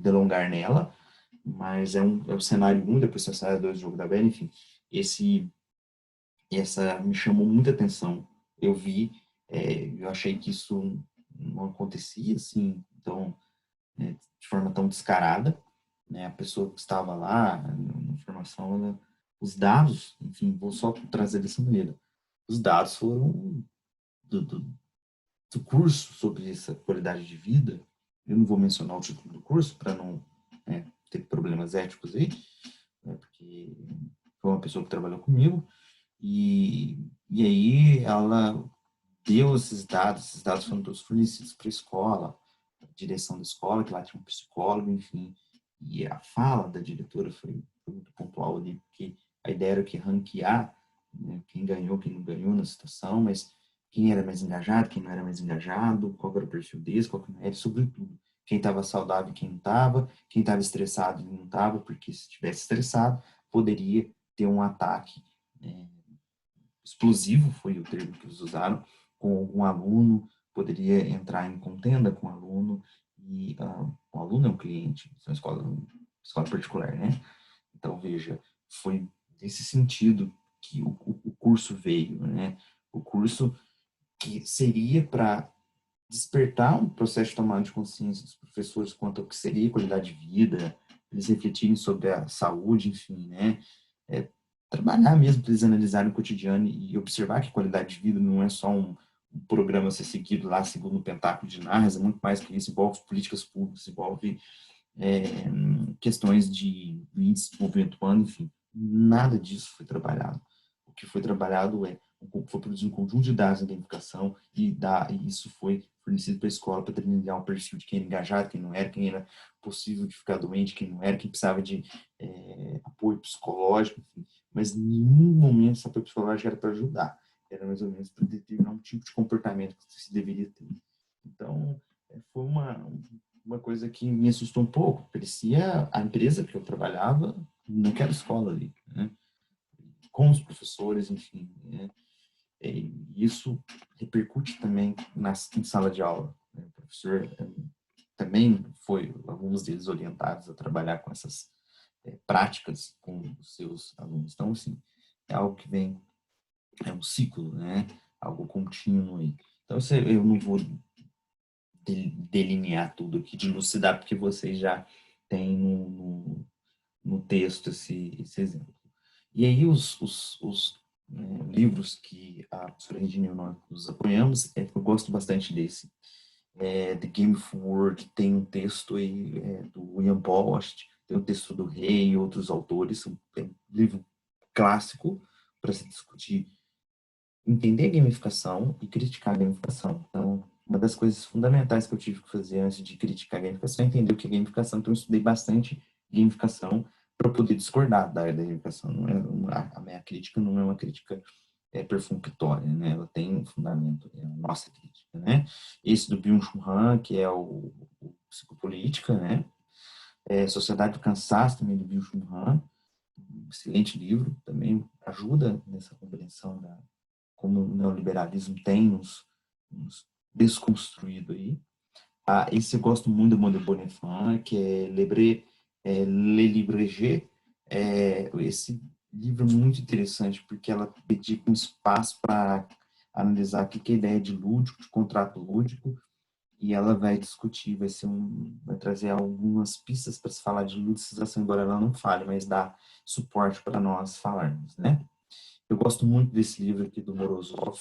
delongar nela, mas é o cenário 1, depois tem o cenário 2 do jogo da velha, enfim. Essa me chamou muita atenção. Eu vi, eu achei que isso não acontecia assim, então, de forma tão descarada, né? A pessoa que estava lá na formação, os dados, enfim, vou só trazer dessa maneira. Os dados foram do curso sobre essa qualidade de vida. Eu não vou mencionar o título do curso para não ter problemas éticos aí, né? Porque foi uma pessoa que trabalhou comigo e aí ela deu esses dados foram todos fornecidos para a escola, a direção da escola, que lá tinha um psicólogo, enfim, e a fala da diretora foi muito pontual ali, porque a ideia era que ranquear, né, quem ganhou, quem não ganhou na situação, mas quem era mais engajado, quem não era mais engajado, qual era o perfil desse, qual que não era, e sobretudo, quem estava saudável e quem não estava, quem estava estressado e não estava, porque se estivesse estressado, poderia ter um ataque explosivo, foi o termo que eles usaram, com algum aluno, poderia entrar em contenda com o aluno, e o aluno é um cliente, isso é uma escola particular, né? Então, veja, foi nesse sentido que o curso veio, né? O curso que seria para despertar um processo de tomada de consciência dos professores quanto ao que seria qualidade de vida, eles refletirem sobre a saúde, enfim, né? Trabalhar mesmo para eles analisarem o cotidiano e observar que qualidade de vida não é só um programa a ser seguido lá segundo o pentáculo de Narras, é muito mais que isso, envolve políticas públicas, envolve questões de índice de desenvolvimento humano, enfim, nada disso foi trabalhado. O que foi trabalhado foi produzir um conjunto de dados na gamificação e isso foi fornecido para a escola para delinear um perfil de quem era engajado, quem era possível de ficar doente, quem não era, quem precisava de apoio psicológico, enfim. Mas em nenhum momento esse apoio psicológico era para ajudar, era mais ou menos para determinar um tipo de comportamento que se deveria ter. Então, foi uma coisa que me assustou um pouco. Parecia a empresa que eu trabalhava naquela escola ali, né? Com os professores, enfim. Né? E isso repercute também em sala de aula. Né? O professor também foi, alguns deles, orientados a trabalhar com essas práticas com os seus alunos. Então, assim, é algo que vem, é um ciclo, né? Algo contínuo aí. Então, eu não vou delinear tudo aqui, dilucidar, porque vocês já têm no texto esse exemplo. E aí os livros que a professora Regina e nós nos apoiamos, eu gosto bastante desse. The Game of Work tem um texto aí do Ian Bost, tem um texto do Rey e outros autores, é um livro clássico para se discutir, entender a gamificação e criticar a gamificação. Então, uma das coisas fundamentais que eu tive que fazer antes de criticar a gamificação é entender o que é gamificação. Então, eu estudei bastante gamificação para poder discordar da área da gamificação. Não é a minha crítica não é uma crítica perfunctória, né? Ela tem um fundamento, é a nossa crítica, né? Esse do Byung-Chul Han, que é o Psicopolítica, né? Sociedade do Cansaço, também do Byung-Chul Han, um excelente livro, também ajuda nessa compreensão da como o neoliberalismo tem nos desconstruído aí. Esse eu gosto muito do Monde Bonifant, que é Le Libre G. Esse livro é muito interessante, porque ela dedica um espaço para analisar o que é a ideia de lúdico, de contrato lúdico, e ela vai discutir, vai trazer algumas pistas para se falar de ludicização, embora ela não fale, mas dá suporte para nós falarmos, né? Eu gosto muito desse livro aqui do Morozov,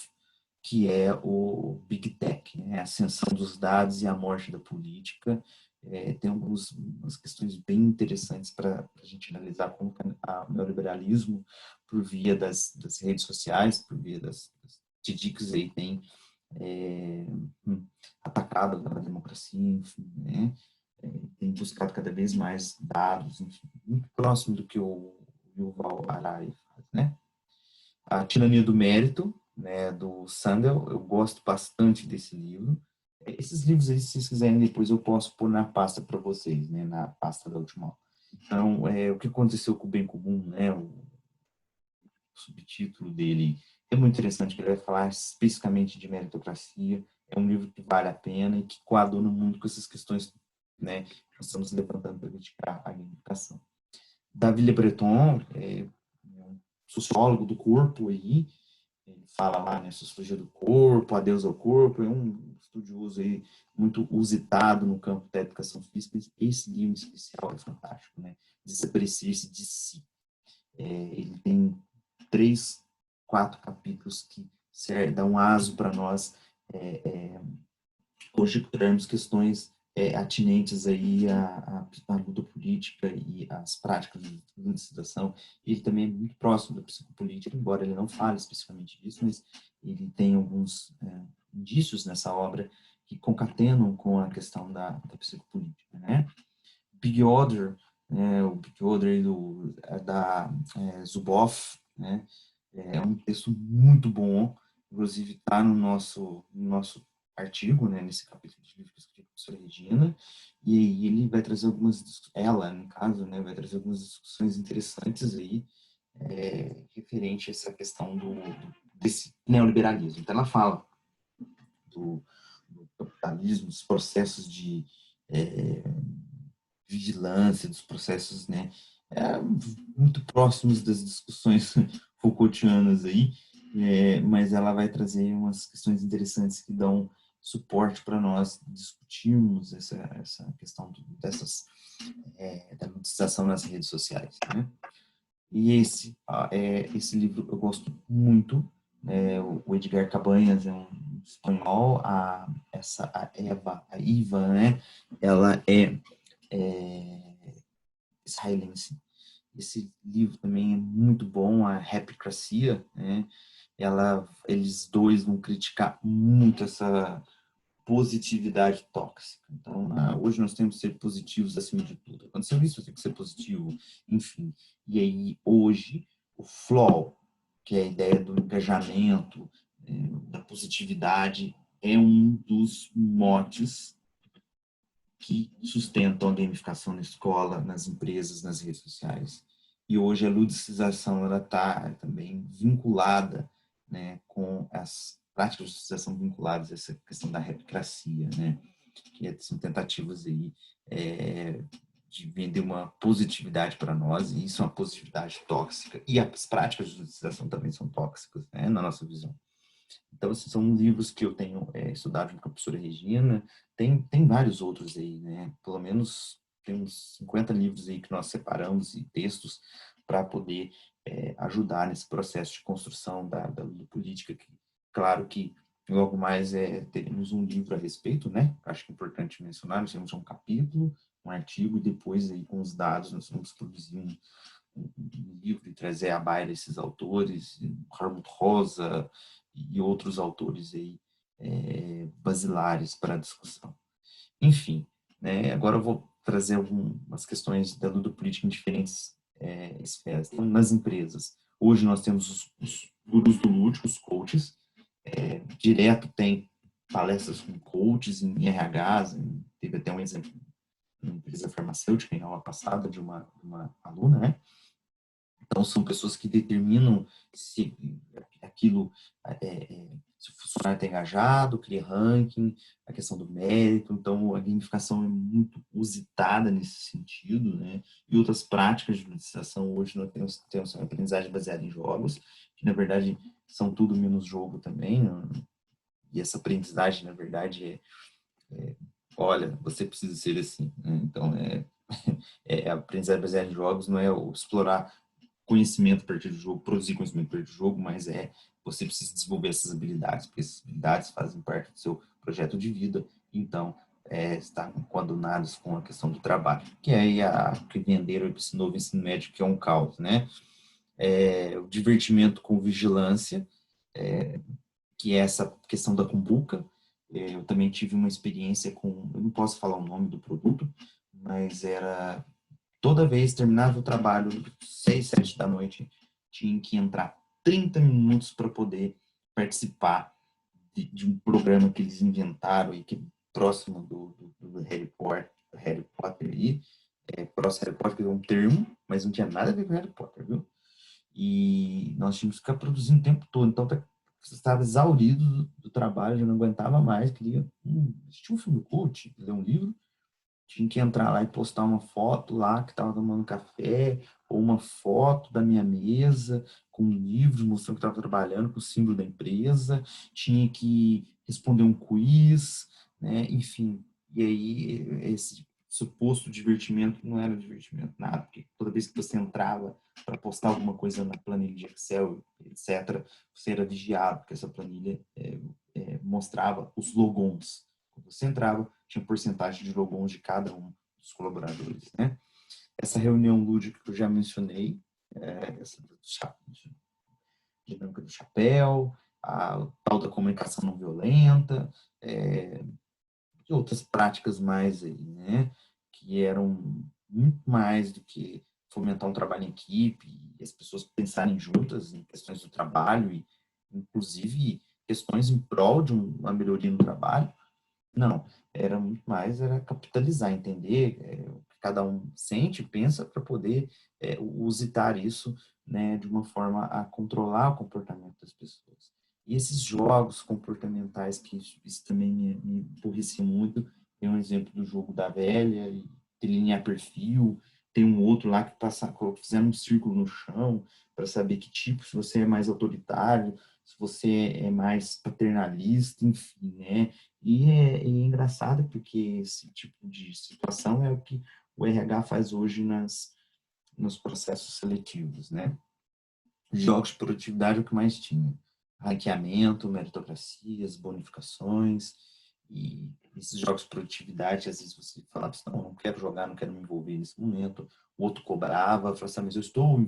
que é o Big Tech, né? A ascensão dos dados e a morte da política. Tem umas questões bem interessantes para a gente analisar como o neoliberalismo, por via das redes sociais, por via das TDICs aí, tem atacado a democracia, enfim, né? Tem buscado cada vez mais dados, enfim, muito próximo do que o Yuval Harari faz, né? A Tirania do Mérito, né, do Sandel, eu gosto bastante desse livro. Esses livros aí, se vocês quiserem, depois eu posso pôr na pasta para vocês, né, na pasta da última aula. Então, o que aconteceu com o Bem Comum, né, o subtítulo dele é muito interessante, que ele vai falar especificamente de meritocracia. É um livro que vale a pena e que coaduna muito com essas questões, né, que nós estamos levantando para criticar a educação. Davi Le Breton, um sociólogo do corpo aí, ele fala lá, né, Sociologia do Corpo, Adeus ao Corpo, é um estudioso aí muito usitado no campo da educação física. Esse livro em especial é fantástico, né? Desaparecer-se de si. Ele tem 3, 4 capítulos que dão um aso para nós conjecturarmos questões atinentes aí à luta política e às práticas de ludicização. Ele também é muito próximo da psicopolítica, embora ele não fale especificamente disso, mas ele tem alguns indícios nessa obra que concatenam com a questão da psicopolítica, né? Big Other, né? O Big Other da Zuboff, né? É um texto muito bom, inclusive está no nosso artigo, né, nesse capítulo de livro que eu escrevi com a professora Regina, e aí ele vai trazer ela, no caso, né, vai trazer algumas discussões interessantes aí, referente a essa questão desse neoliberalismo. Então ela fala do capitalismo, dos processos de vigilância, dos processos, né, muito próximos das discussões Foucaultianas aí, mas ela vai trazer umas questões interessantes que dão suporte para nós discutirmos essa questão da ludicização nas redes sociais, né? E esse livro eu gosto muito, o Edgar Cabañas é um espanhol, a Iva, né? Ela é israelense. Esse livro também é muito bom, a Rapicracia, né? Eles dois vão criticar muito essa positividade tóxica. Então, hoje nós temos que ser positivos acima de tudo. Aconteceu isso, tem que ser positivo, enfim. E aí, hoje, o flow, que é a ideia do engajamento, da positividade, é um dos motes que sustentam a gamificação na escola, nas empresas, nas redes sociais. E hoje a ludicização ela está também vinculada, né, com as práticas de ludicização vinculadas a essa questão da repicracia, né, que são tentativas aí de vender uma positividade para nós, e isso é uma positividade tóxica. E as práticas de ludicização também são tóxicas, né, na nossa visão. Então, esses são livros que eu tenho estudado com a professora Regina. Tem vários outros aí, né? Pelo menos tem uns 50 livros aí que nós separamos e textos para poder ajudar nesse processo de construção da política. Claro que logo mais teremos um livro a respeito, né? Acho que é importante mencionar, nós temos um capítulo, um artigo, e depois aí com os dados nós vamos produzir um livro e trazer à baila esses autores, Harmut Rosa e outros autores aí basilares para a discussão. Enfim, né, agora eu vou trazer algumas questões da ludopolítica em diferentes esferas. Então, nas empresas, hoje nós temos os gurus do lúdico, os coaches, direto tem palestras com coaches em RHs, teve até um exemplo em empresa farmacêutica em aula passada de uma aluna, né? Então, são pessoas que determinam se aquilo, se o funcionário está engajado, cria ranking, a questão do mérito. Então, a gamificação é muito usitada nesse sentido, né? E outras práticas de monetização, hoje nós temos a aprendizagem baseada em jogos, que, na verdade, são tudo menos jogo também, né? E essa aprendizagem, na verdade, olha, você precisa ser assim, né? Então, a aprendizagem baseada em jogos não é explorar conhecimento a partir do jogo, produzir conhecimento a partir do jogo, mas você precisa desenvolver essas habilidades, porque essas habilidades fazem parte do seu projeto de vida, então está coadunados com a questão do trabalho, que é aí que venderam esse novo ensino médio, que é um caos, né? O divertimento com vigilância, que é essa questão da cumbuca. Eu também tive uma experiência eu não posso falar o nome do produto, mas era toda vez terminava o trabalho, 6, 7 da noite, tinha que entrar 30 minutos para poder participar de um programa que eles inventaram e que é próximo do Harry Potter aí, próximo Harry Potter, que é um termo, mas não tinha nada a ver com Harry Potter, viu? E nós tínhamos que ficar produzindo o tempo todo, então você estava exaurido do trabalho, já não aguentava mais, queria assistir um filme cult, ler um livro, tinha que entrar lá e postar uma foto lá que estava tomando café, ou uma foto da minha mesa, com um livro mostrando que estava trabalhando, com o símbolo da empresa, tinha que responder um quiz, né? Enfim. E aí, esse suposto divertimento não era divertimento, nada, porque toda vez que você entrava para postar alguma coisa na planilha de Excel, etc., você era vigiado, porque essa planilha mostrava os logons. Quando você entrava, tinha porcentagem de logons de cada um dos colaboradores, né? Essa reunião lúdica que eu já mencionei, essa dinâmica do chapéu, a tal da comunicação não violenta, e outras práticas mais aí, né? Que eram muito mais do que fomentar um trabalho em equipe, e as pessoas pensarem juntas em questões do trabalho, e inclusive questões em prol de uma melhoria no trabalho. Não, era muito mais, era capitalizar, entender o que cada um sente, pensa, para poder usitar isso, né, de uma forma a controlar o comportamento das pessoas. E esses jogos comportamentais, que isso também me aborrecia muito, tem um exemplo do jogo da velha, e delinear perfil, tem um outro lá que fizeram um círculo no chão para saber que tipo, se você é mais autoritário, se você é mais paternalista, enfim, né? E é engraçado porque esse tipo de situação é o que o RH faz hoje nos processos seletivos, né? Jogos de produtividade é o que mais tinha. Ranqueamento, meritocracias, bonificações, e esses jogos de produtividade, às vezes você falava assim, não, não quero jogar, não quero me envolver nesse momento. O outro cobrava, falava assim, mas eu estou me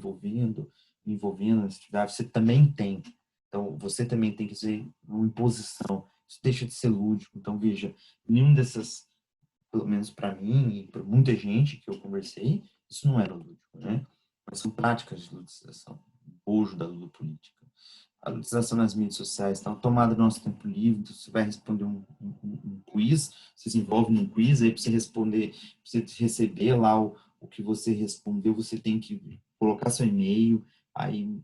envolvendo nessa atividade, você também tem. Então, você também tem que ser uma imposição. Isso deixa de ser lúdico. Então, veja, nenhum dessas, pelo menos para mim e para muita gente que eu conversei, isso não era lúdico, né? Mas são práticas de ludização, o bojo da ludopolítica. A ludização nas mídias sociais está tomada do nosso tempo livre, então você vai responder um quiz, você se envolve num quiz, aí para você responder, para você receber lá o que você respondeu, você tem que colocar seu e-mail, aí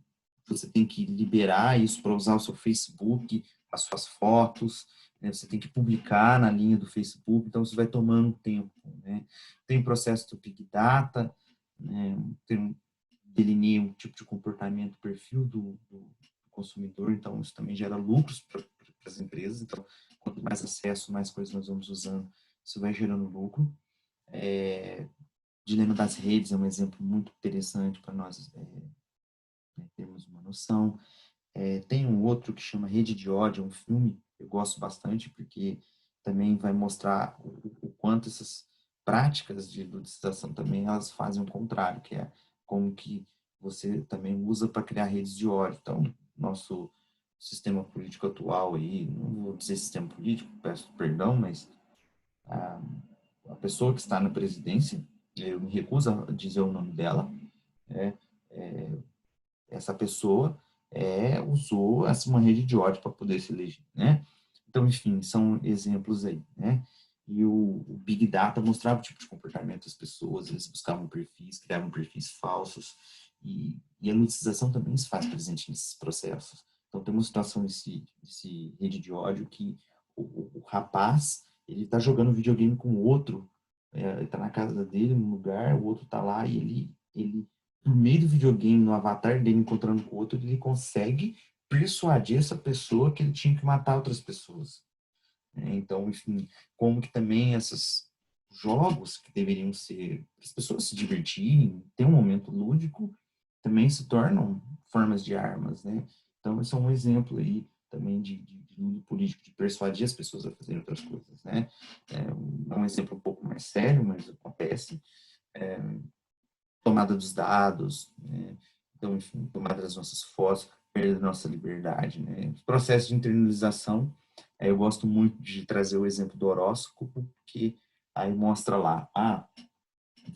você tem que liberar isso para usar o seu Facebook, as suas fotos, né? Você tem que publicar na linha do Facebook, então isso vai tomando tempo, né? Tem o processo do Big Data, né? Delineia um tipo de comportamento, perfil do consumidor, então isso também gera lucros para as empresas, então quanto mais acesso, mais coisas nós vamos usando, isso vai gerando lucro. Dilema das redes é um exemplo muito interessante para nós termos uma noção. Tem um outro que chama Rede de Ódio, é um filme que eu gosto bastante, porque também vai mostrar o quanto essas práticas de ludização também elas fazem o contrário, que é como que você também usa para criar redes de ódio. Então, nosso sistema político atual aí, não vou dizer sistema político, peço perdão, mas a, a pessoa que está na presidência, eu me recuso a dizer o nome dela, né? É, essa pessoa usou uma rede de ódio para poder se eleger, né? Então, enfim, são exemplos aí, né? E o Big Data mostrava o tipo de comportamento das pessoas, eles buscavam perfis, criavam perfis falsos, e a elitização também se faz presente nesses processos. Então, tem uma situação desse rede de ódio que o rapaz, ele está jogando videogame com o outro, ele está na casa dele, num lugar, o outro está lá, e ele por meio do videogame, no avatar dele encontrando com o outro, ele consegue persuadir essa pessoa que ele tinha que matar outras pessoas. Então, enfim, como que também esses jogos que deveriam ser para as pessoas se divertirem, ter um momento lúdico, também se tornam formas de armas, né? Então, esse é um exemplo aí também de uso político, de persuadir as pessoas a fazerem outras coisas, né? É um exemplo um pouco mais sério, mas acontece. É, tomada dos dados, né? Então, enfim, tomada das nossas fotos, perda da nossa liberdade, né? Os processos de internalização, eu gosto muito de trazer o exemplo do horóscopo, porque aí mostra lá,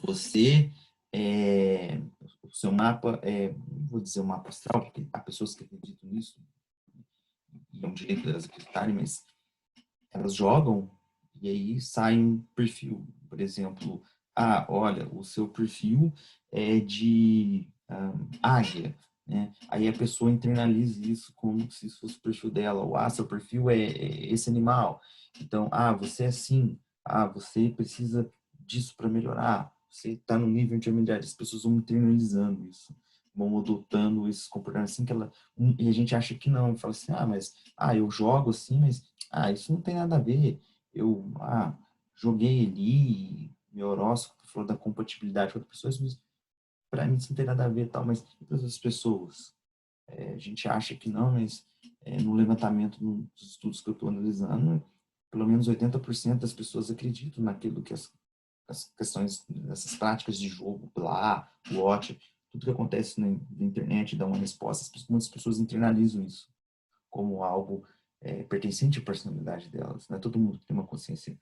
você, o seu mapa, vou dizer o mapa astral, porque há pessoas que acreditam nisso, e é um direito delas acreditarem, mas elas jogam e aí sai um perfil. Por exemplo, olha, o seu perfil é de águia, né? Aí a pessoa internaliza isso como se isso fosse o perfil dela. Ou, seu perfil é esse animal. Então, você é assim. Você precisa disso para melhorar. Você está no nível intermediário. As pessoas vão internalizando isso. Vão adotando esses comportamentos assim que ela... E a gente acha que não. Fala assim, eu jogo assim, mas isso não tem nada a ver. Eu, joguei ali, meu horóscopo falou da compatibilidade com outras pessoas, mas para mim isso não tem nada a ver, tal, mas e para outras pessoas? A gente acha que não, mas no levantamento dos estudos que eu estou analisando, pelo menos 80% das pessoas acreditam naquilo que as questões, essas práticas de jogo, lá, watch, tudo que acontece na internet dá uma resposta, muitas pessoas internalizam isso como algo pertencente à personalidade delas. Não é todo mundo que tem uma consciência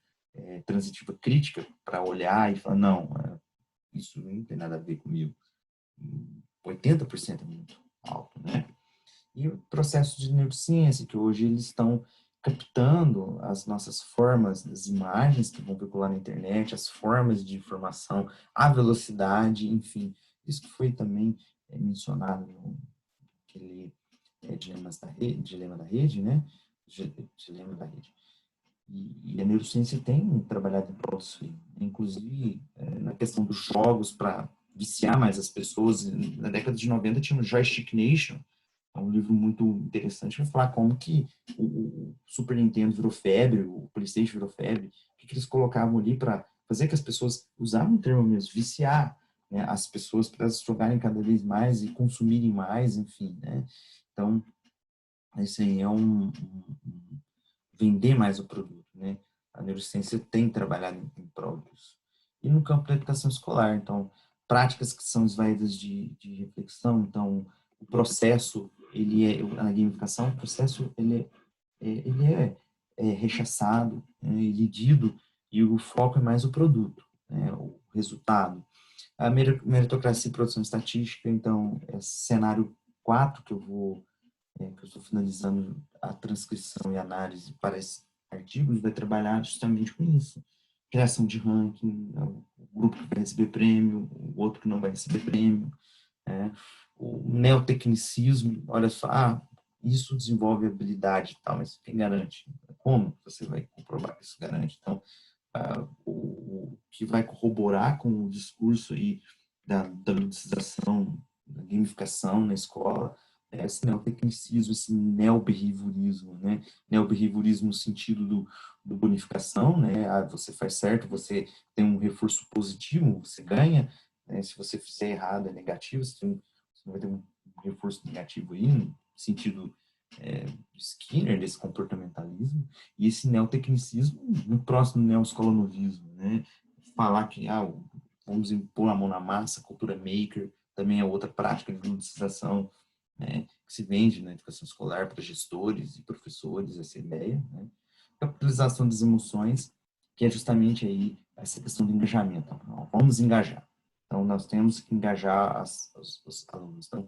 transitiva crítica para olhar e falar, não, isso não tem nada a ver comigo. 80% é muito alto, né? E o processo de neurociência, que hoje eles estão captando as nossas formas, as imagens que vão circular na internet, as formas de informação, a velocidade, enfim. Isso que foi também mencionado no aquele dilema da rede, né? Dilema da rede. E a neurociência tem trabalhado em prol disso aí. Inclusive, na questão dos jogos para viciar mais as pessoas. Na década de 90 tinha o Joystick Nation, é um livro muito interessante para falar como que o Super Nintendo virou febre, o PlayStation virou febre, o que eles colocavam ali para fazer que as pessoas, usavam o termo mesmo, viciar, né, as pessoas para elas jogarem cada vez mais e consumirem mais, enfim, né? Então, esse aí é vender mais o produto, né? A neurociência tem trabalhado em prol disso. E no campo da educação escolar, então, práticas que são esvaídas de reflexão, então, o processo, na gamificação, o processo, ele é rechaçado, né, medido, e o foco é mais o produto, né, o resultado. A meritocracia e produção estatística, então, é cenário 4 que eu estou finalizando a transcrição e análise para esse artigo, vai trabalhar justamente com isso. Criação de ranking, o grupo que vai receber prêmio, o outro que não vai receber prêmio, o neotecnicismo, olha só, isso desenvolve habilidade e tal, mas quem garante? Como você vai comprovar que isso garante? Então, o que vai corroborar com o discurso aí da ludicização, da gamificação na escola, esse neotecnicismo, esse neobehaviorismo, né? Neobehaviorismo no sentido do bonificação, né? Você faz certo, você tem um reforço positivo, você ganha, né? Se você fizer errado, é negativo, você vai ter um reforço negativo aí, no sentido de Skinner, desse comportamentalismo, e esse neotecnicismo no próximo neoscolonovismo, né? Falar que vamos impor a mão na massa, cultura maker, também é outra prática de ludicização, né, que se vende na educação escolar para gestores e professores, essa ideia, né? Capitalização das emoções, que é justamente aí essa questão do engajamento. Então, vamos engajar. Então, nós temos que engajar os alunos. Então,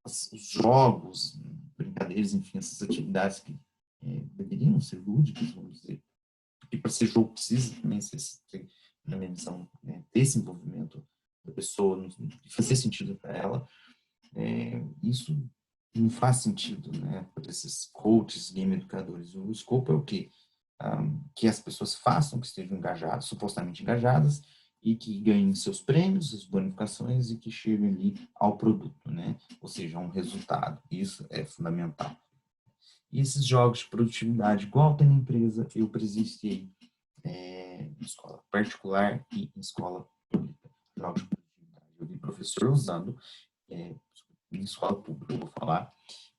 os jogos, brincadeiras, enfim, essas atividades que deveriam ser lúdicas, vamos dizer, porque para ser jogo precisa também ser, na minha visão, né, ter esse envolvimento da pessoa, fazer sentido para ela. Isso não faz sentido, né, para esses coaches, game educadores. O escopo é o quê? Que as pessoas façam, que estejam engajadas, supostamente engajadas, e que ganhem seus prêmios, as bonificações e que cheguem ali ao produto, né? Ou seja, a um resultado. Isso é fundamental. E esses jogos de produtividade, igual tem na empresa, eu presenciei em escola particular e em escola pública. Jogos de produtividade. Eu vi professor usando, em escola pública, eu vou falar,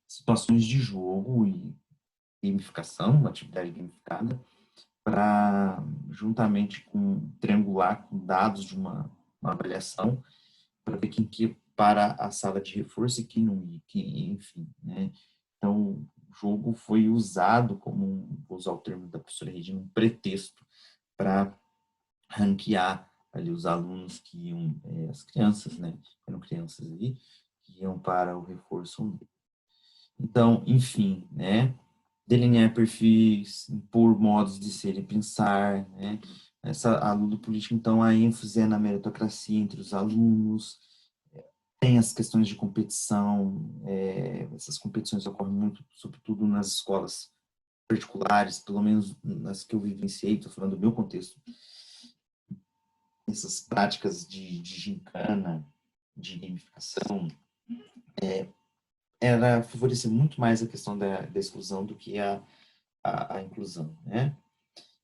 situações de jogo e gamificação, uma atividade gamificada, para, juntamente com, triangular com dados de uma avaliação, para ver quem que ia para a sala de reforço e quem não ia, enfim, né? Então, o jogo foi usado como, vou usar o termo da professora Regina, um pretexto para ranquear ali os alunos que iam, as crianças, né? Eram crianças ali, que iam para o reforço. Então, enfim, né? Delinear perfis, impor modos de ser e pensar, né? A ludopolítica, então, a ênfase é na meritocracia entre os alunos, tem as questões de competição, essas competições ocorrem muito, sobretudo nas escolas particulares, pelo menos nas que eu vivenciei, estou falando do meu contexto, essas práticas de gincana, de gamificação, ela favorecia muito mais a questão da exclusão do que a inclusão, né?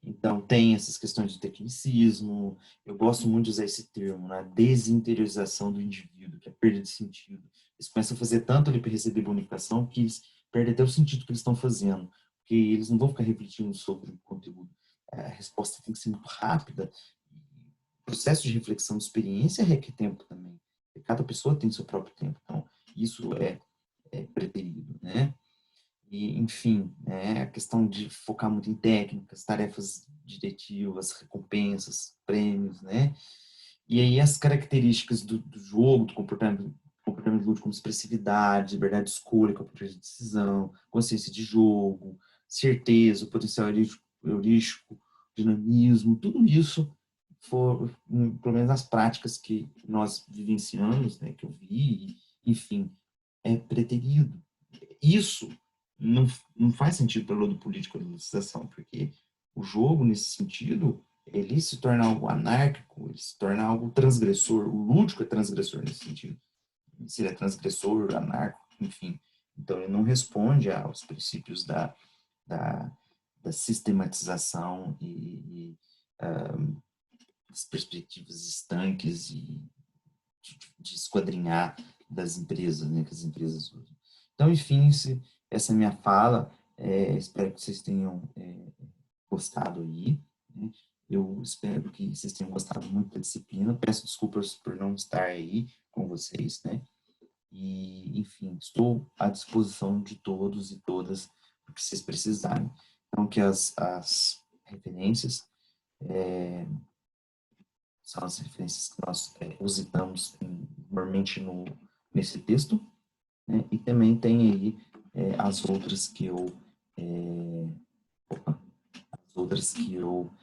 Então, tem essas questões de tecnicismo, eu gosto muito de usar esse termo, né? Desinteriorização do indivíduo, que é perda de sentido. Eles começam a fazer tanto ali para receber bonificação que eles perdem até o sentido que eles estão fazendo, porque eles não vão ficar refletindo sobre o conteúdo. A resposta tem que ser muito rápida. O processo de reflexão de experiência requer tempo também. Cada pessoa tem seu próprio tempo, então isso é preterido, né? E, enfim, né, a questão de focar muito em técnicas, tarefas diretivas, recompensas, prêmios, né? E aí as características do jogo, do comportamento lúdico, como expressividade, liberdade de escolha, captura de decisão, consciência de jogo, certeza, o potencial heurístico, dinamismo, tudo isso pelo menos as práticas que nós vivenciamos, né, que eu vi, enfim, é preterido. Isso não, não faz sentido para o lado político da legislação, porque o jogo, nesse sentido, ele se torna algo anárquico, ele se torna algo transgressor. O lúdico é transgressor nesse sentido. Se ele é transgressor, anárquico, enfim. Então, ele não responde aos princípios da, da sistematização e das perspectivas estanques e de esquadrinhar das empresas, né, que as empresas usam. Então, enfim, essa é a minha fala. Espero que vocês tenham gostado aí, né? Eu espero que vocês tenham gostado muito da disciplina. Peço desculpas por não estar aí com vocês, né? E, enfim, estou à disposição de todos e todas o que vocês precisarem. Então, que as referências são as referências que nós usitamos normalmente nesse texto, né? E também tem aí as outras que eu as outras que eu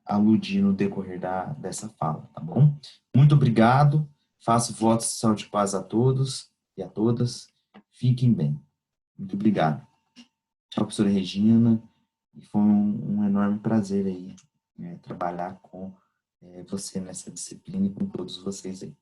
aludi no decorrer dessa fala, tá bom? Muito obrigado, faço votos de saúde e paz a todos e a todas, fiquem bem. Muito obrigado. Tchau, professora Regina, e foi um enorme prazer aí trabalhar com você nessa disciplina e com todos vocês aí.